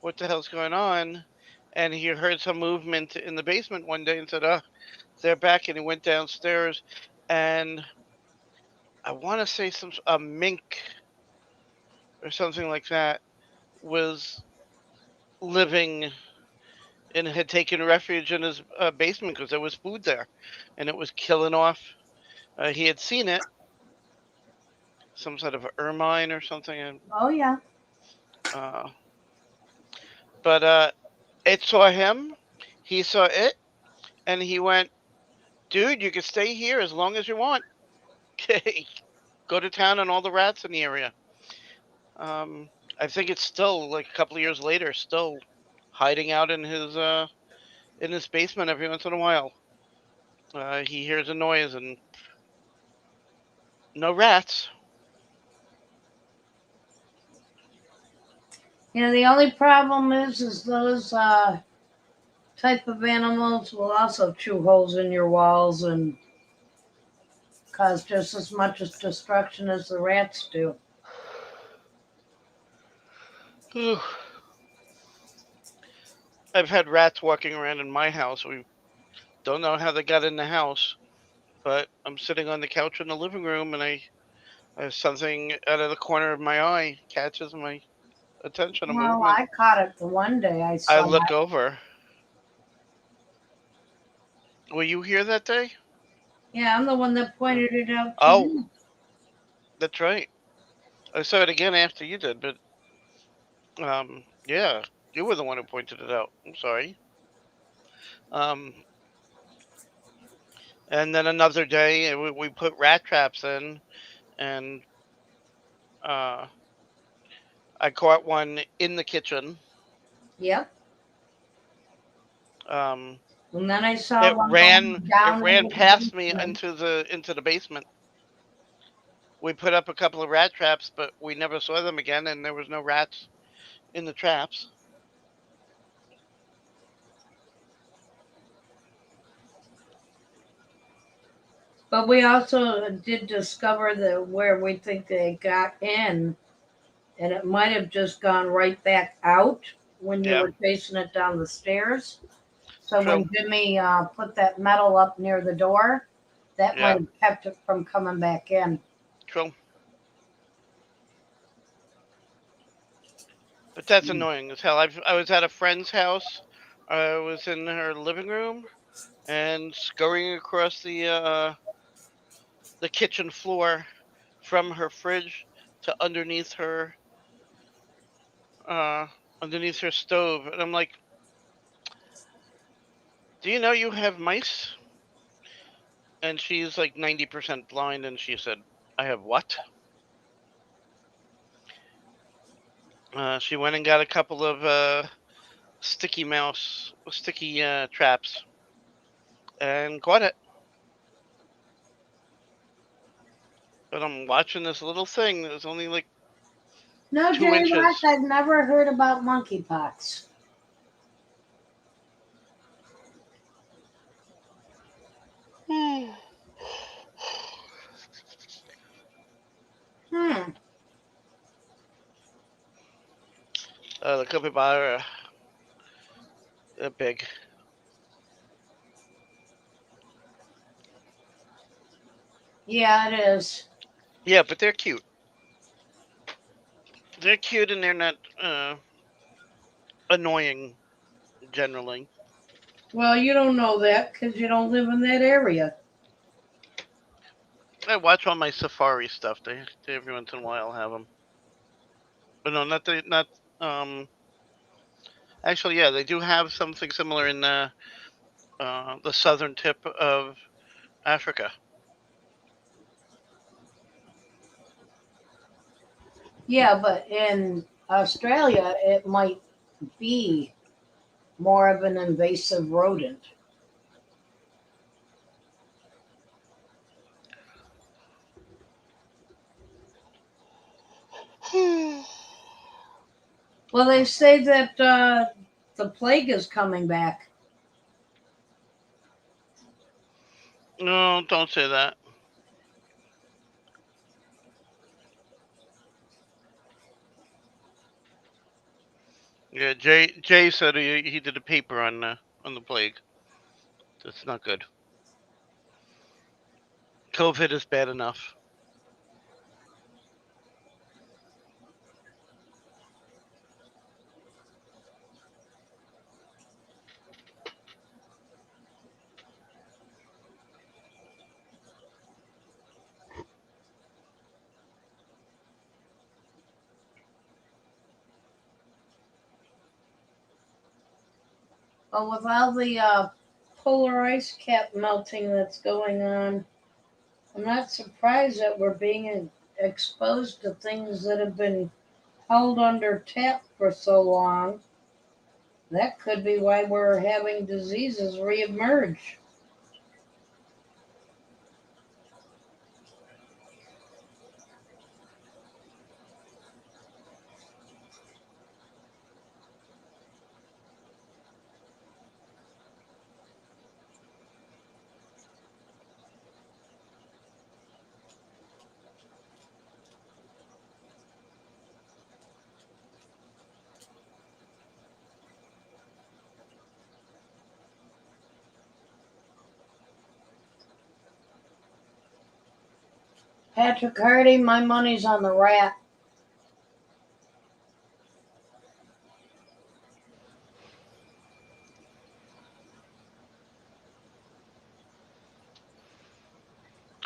What the hell's going on?" And he heard some movement in the basement one day and said, "Oh, they're back." And he went downstairs, and I want to say some a mink or something like that was living and had taken refuge in his basement because there was food there, and it was killing off. He had seen it, some sort of ermine or something, and Oh yeah. uh, but it saw him. He saw it, and he went, "Dude, you can stay here as long as you want. Okay, go to town on all the rats in the area." Um, I think it's still like a couple of years later, still hiding out in his basement every once in a while. He hears a noise and no rats. The only problem is those type of animals will also chew holes in your walls and cause just as much as destruction as the rats do. I've had rats walking around in my house. We don't know how they got in the house, but I'm sitting on the couch in the living room and I have something out of the corner of my eye catches my attention, a Well, movement. I caught it the one day I I saw look it. over. Were you here that day? Yeah, I'm the one that Uh, pointed it out to Oh, you. that's right. I saw it again after you did, but yeah, you were the one who pointed it out. I'm sorry. Um, And then another day, we put rat traps in, and uh, I caught one in the kitchen. Yep. Um, And then I saw it one ran going it down in ran the past me basement. into the basement. We put up a couple of rat traps, but we never saw them again, and there was no rats in the traps. But we also did discover that where we think they got in, and it might have just gone right back out when you Yeah, were chasing it down the stairs. So true. when Jimmy put that metal up near the door, that Yeah, might have kept it from coming back in. true. But that's annoying as hell. I was at a friend's house. I was in her living room and scurrying across the kitchen floor from her fridge to uh underneath her stove, and I'm like, "Do you know you have mice?" And she's like 90% blind, and she said, "I have what?" She went and got a couple of sticky traps, and caught it. But I'm watching this little thing that was only like No, two Jerry Rock, inches. I've never heard about monkeypox. Hmm. The capybara are big. Yeah, it is. Yeah, but they're cute. They're cute, and they're not annoying generally. Well, you don't know that because you don't live in that area. I watch all my safari stuff. They every once in a while have them. But no, not. Actually, yeah, they do have something similar in the southern tip of Africa. Yeah, but in Australia, it might be more of an invasive rodent. Well, they say that the plague is coming back. No, don't say that. Yeah, Jay said he did a paper on the plague. That's not good. COVID is bad enough. But with all the polar ice cap melting that's going on, I'm not surprised that we're being exposed to things that have been held under tap for so long. That could be why we're having diseases reemerge. Patrick Hardy, my money's on the rat.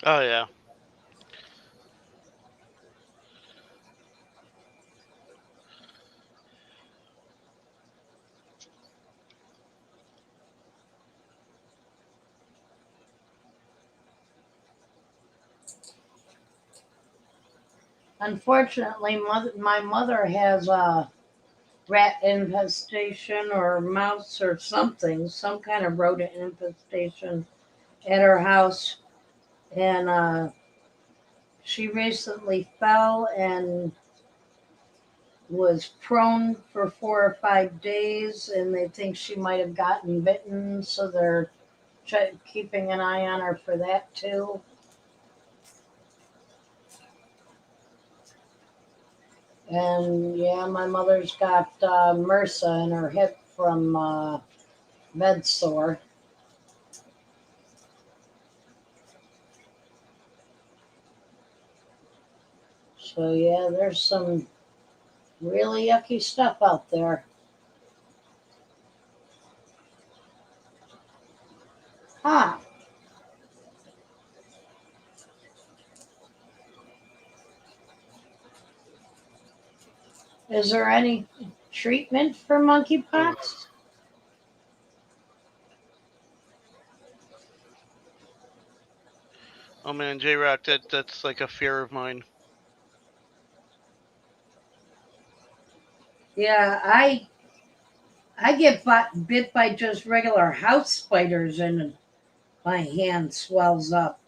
Oh yeah. Unfortunately, my mother has a rat infestation or mouse or something, some kind of rodent infestation at her house. And she recently fell and was prone for 4 or 5 days, and they think she might have gotten bitten, so they're keeping an eye on her for that too. And yeah, my mother's got MRSA in her hip from med sore. So yeah, there's some really yucky stuff out there. Ah, is there any treatment for Ugh. monkeypox? Oh man, J Rock, that's like a fear of mine. Yeah, I get bit by just regular house spiders and my hand swells up.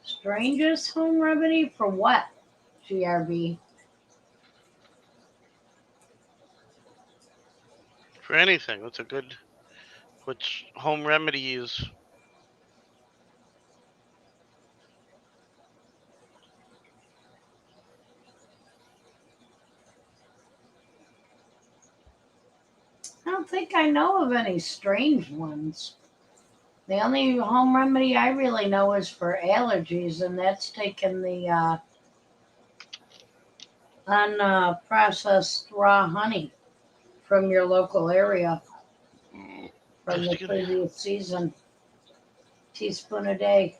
Strangest home remedy for what? GRB. For anything, what's a good which home remedy is? I don't think I know of any strange ones. The only home remedy I really know is for allergies, and that's taking the unprocessed raw honey from your local area from the Excuse me. previous season. Teaspoon a day.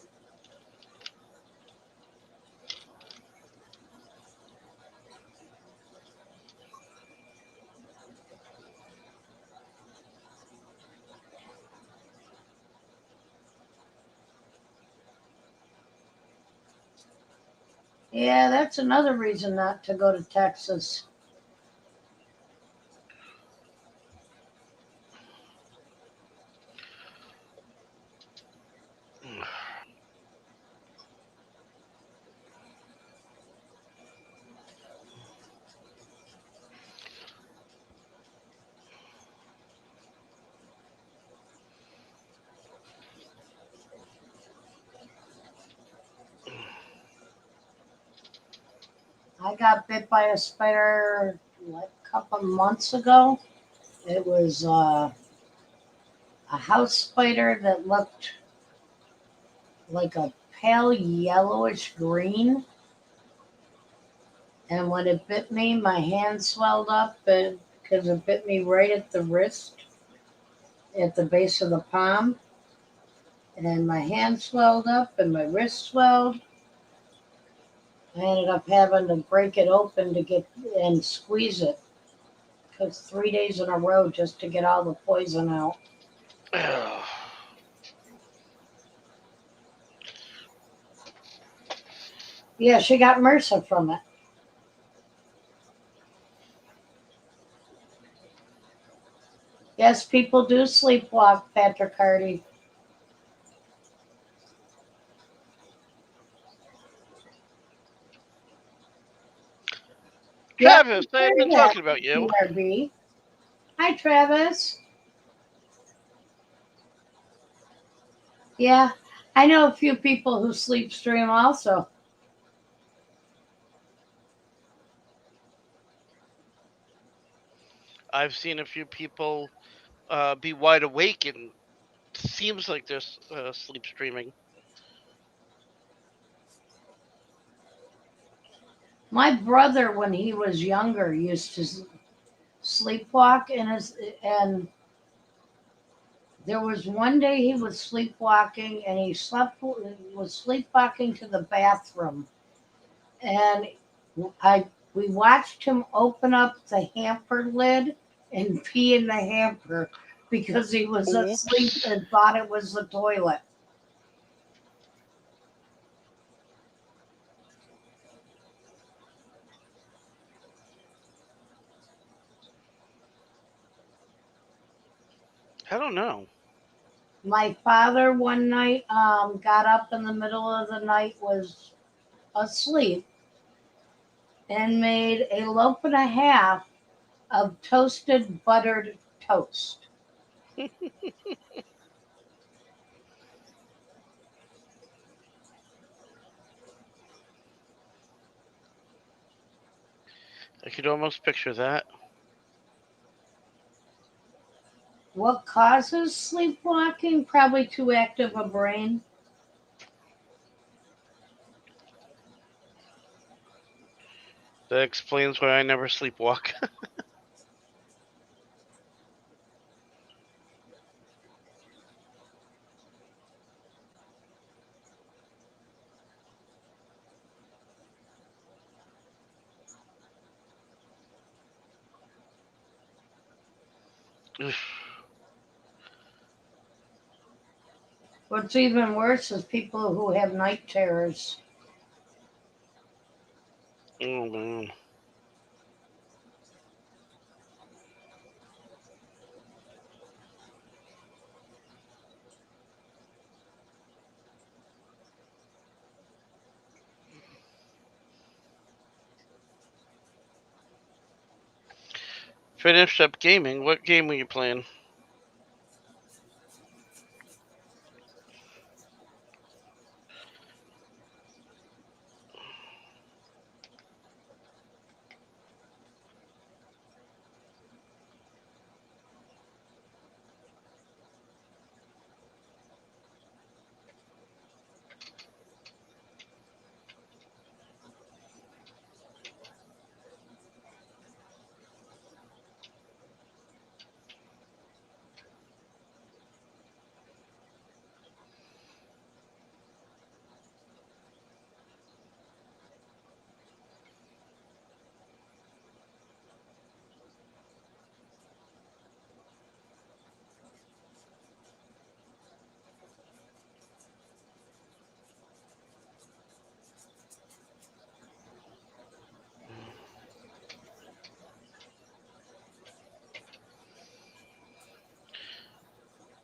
Yeah, that's another reason not to go to Texas. I got bit by a spider like a couple months ago. It was a house spider that looked like a pale yellowish green. And when it bit me, my hand swelled up because it bit me right at the wrist, at the base of the palm. And my hand swelled up and my wrist swelled. I ended up having to break it open to get and squeeze it. Took 3 days in a row just to get all the poison out. Ugh. Yeah, she got MRSA from it. Yes, people do sleepwalk, Patrick Hardy. Yep, Travis, I have heard been that, talking about you. PRB. Hi, Travis. Yeah, I know a few people who sleep stream also. I've seen a few people be wide awake and seems like they're sleep streaming. My brother, when he was younger, used to sleepwalk and there was one day he was sleepwalking and he was sleepwalking to the bathroom. And We watched him open up the hamper lid and pee in the hamper because he was asleep Oops. and thought it was the toilet. I don't know. My father one night got up in the middle of the night, was asleep, and made a loaf and a half of toasted buttered toast. I could almost picture that. What causes sleepwalking? Probably too active a brain. That explains why I never sleepwalk. What's even worse is people who have night terrors. Oh man. Finished up gaming. What game were you playing?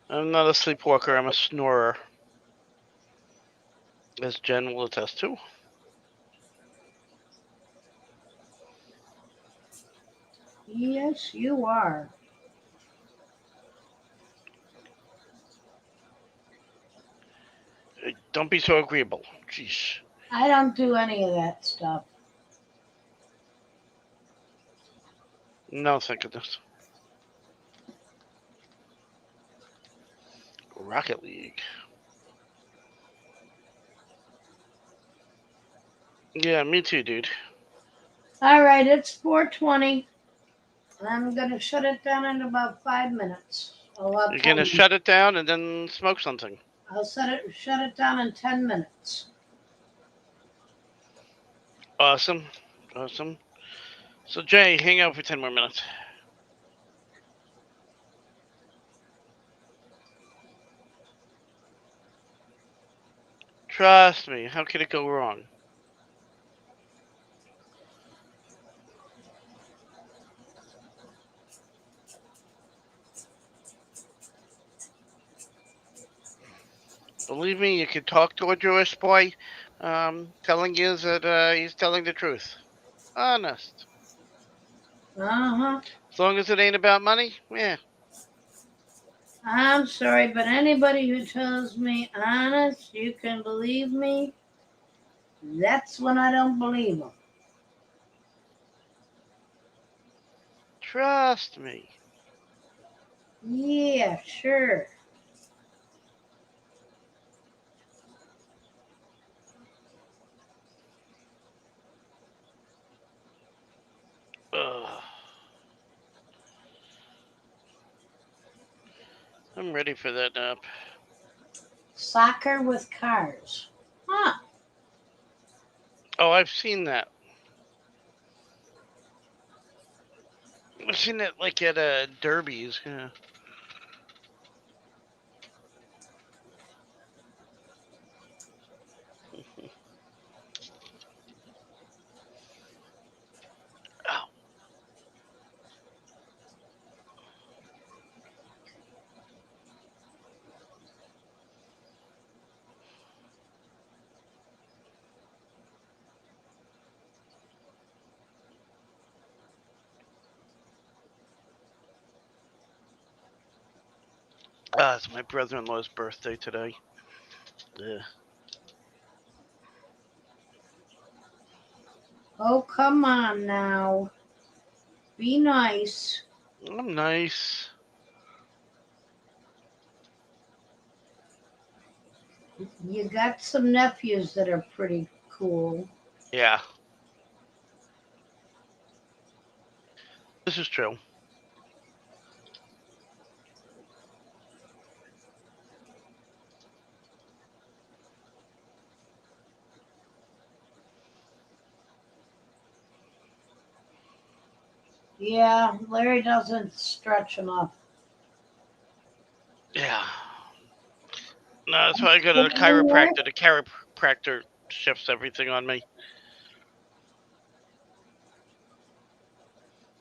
I'm not a sleepwalker. I'm a snorer, as Jen will attest to. Yes, you are. Don't be so agreeable. Jeez. I don't do any of that stuff. No, thank goodness. Rocket League. Yeah, me too, dude. All right, it's 4:20. I'm gonna shut it down in about 5 minutes. You're gonna shut it down and then smoke something. I'll shut it down in 10 minutes. Awesome. Awesome. So, Jay, hang out for 10 more minutes. Trust me. How could it go wrong? Believe me, you could talk to a Jewish boy, telling you that he's telling the truth. Honest. Uh-huh. As long as it ain't about money, yeah. I'm sorry, but anybody who tells me honest, you can believe me, that's when I don't believe them. Trust me. Yeah, sure. Ugh. I'm ready for that nap. Soccer with cars. Huh. Oh, I've seen that. I've seen it like at derbies. Yeah. Oh. It's my brother-in-law's birthday today. Yeah. Oh, come on now. Be nice. I'm nice. You got some nephews that are pretty cool. Yeah. This is true. Yeah, Larry doesn't stretch enough. Yeah. No, that's why I go to the chiropractor. The chiropractor shifts everything on me.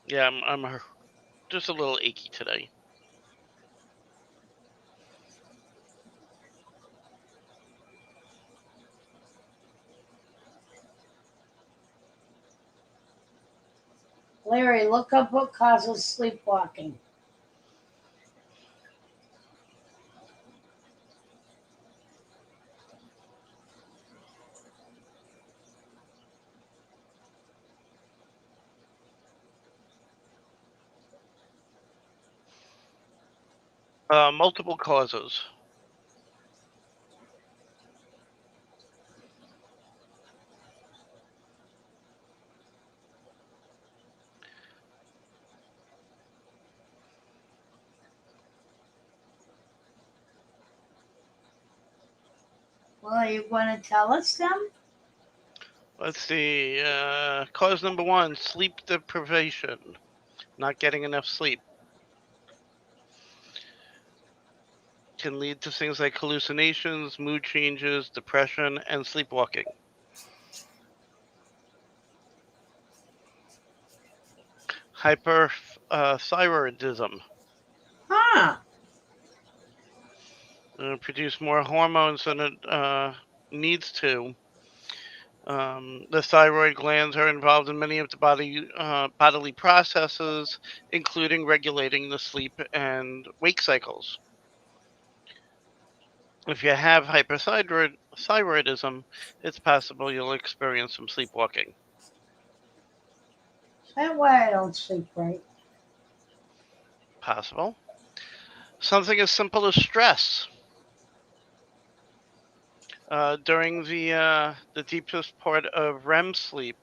Yeah, I'm just a little achy today. Larry, look up what causes sleepwalking. Multiple causes. Well, are you going to tell us them? Let's see. Cause number 1: sleep deprivation. Not getting enough sleep can lead to things like hallucinations, mood changes, depression, and sleepwalking. Hyperthyroidism. Huh. Produce more hormones than it needs to. The thyroid glands are involved in many of the bodily processes, including regulating the sleep and wake cycles. If you have hyperthyroidism, it's possible you'll experience some sleepwalking. Is that why I don't sleep right? Possible. Something as simple as stress. During the deepest part of REM sleep,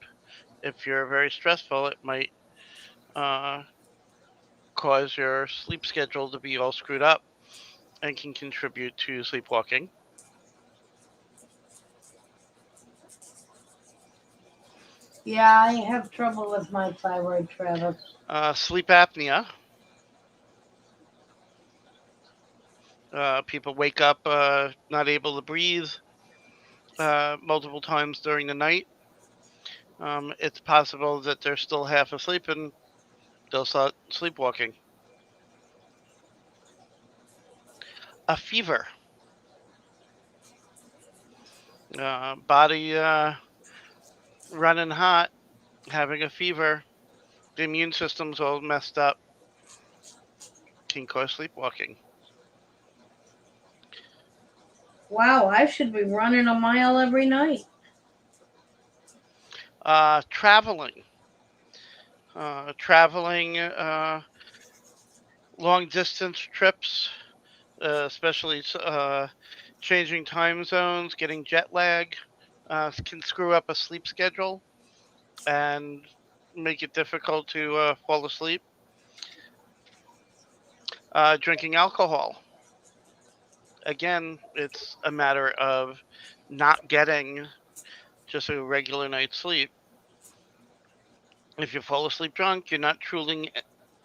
if you're very stressful, it might uh, cause your sleep schedule to be all screwed up and can contribute to sleepwalking. Yeah, I have trouble with my thyroid, Travis. Sleep apnea. People wake up not able to breathe multiple times during the night. It's possible that they're still half asleep and they'll start sleepwalking. A fever. Body running hot, having a fever, the immune system's all messed up, can cause sleepwalking. Wow, I should be running a mile every night. Traveling. Traveling long distance trips, especially changing time zones, getting jet lag, can screw up a sleep schedule and make it difficult to fall asleep. Drinking alcohol. Again, it's a matter of not getting just a regular night's sleep. If you fall asleep drunk, you're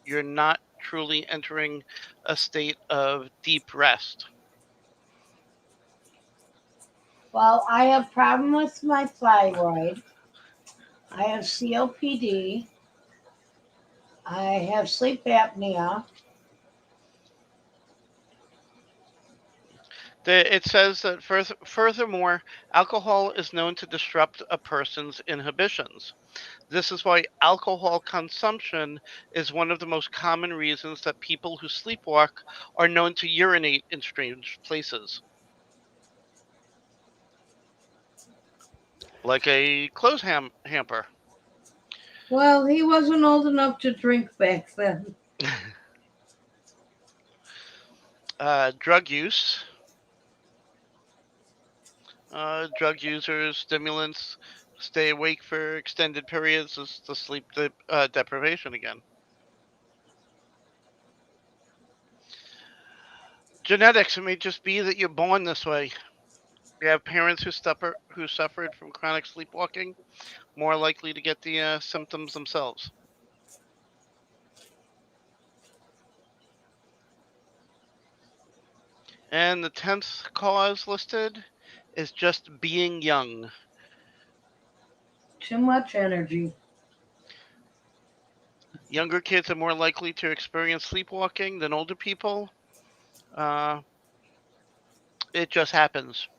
you're not truly entering a state of deep rest. Well, I have problem with my thyroid. I have COPD. I have sleep apnea. It says that furthermore, alcohol is known to disrupt a person's inhibitions. This is why alcohol consumption is one of the most common reasons that people who sleepwalk are known to urinate in strange places, like a clothes hamper. Well, he wasn't old enough to drink back then. Drug use. Drug users, stimulants, stay awake for extended periods is the sleep deprivation again. Genetics, it may just be that you're born this way. You have parents who suffered from chronic sleepwalking, more likely to get the symptoms themselves. And the 10th cause listed is just being young. Too much energy. Younger kids are more likely to experience sleepwalking than older people. Uh, it just happens.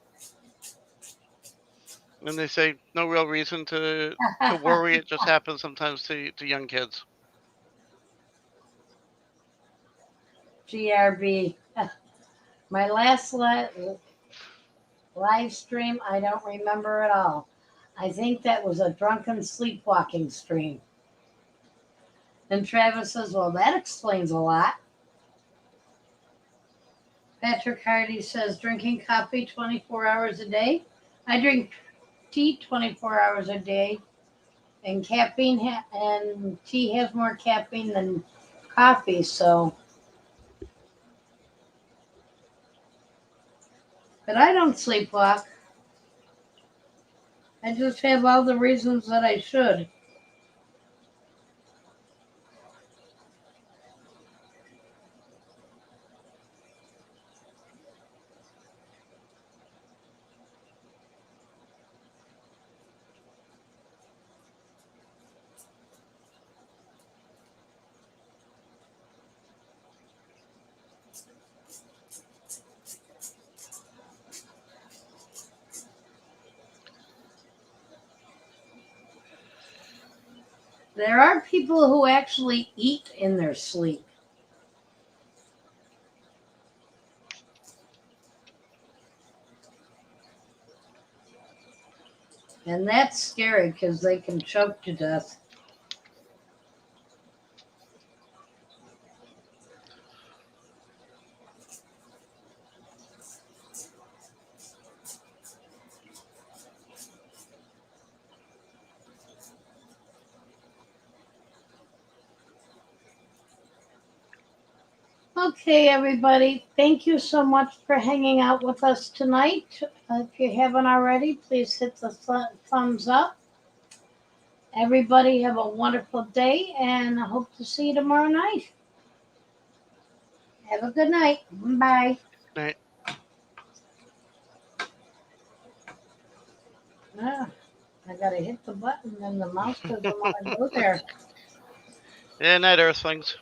And they say no real reason to worry. It just happens sometimes to young kids. GRB. My last live stream, I don't remember at all. I think that was a drunken sleepwalking stream. And Travis says, well, that explains a lot. Patrick Hardy says, drinking coffee 24 hours a day. I drink tea 24 hours a day. And caffeine and tea has more caffeine than coffee, so. But I don't sleepwalk. I just have all the reasons that I should. There are people who actually eat in their sleep. And that's scary because they can choke to death. Okay, everybody. Thank you so much for hanging out with us tonight. If you haven't already, please hit the thumbs up. Everybody have a wonderful day, and I hope to see you tomorrow night. Have a good night. Bye. Right. Ah, I gotta hit the button, and the mouse doesn't want to go there. Yeah, night, Earthlings.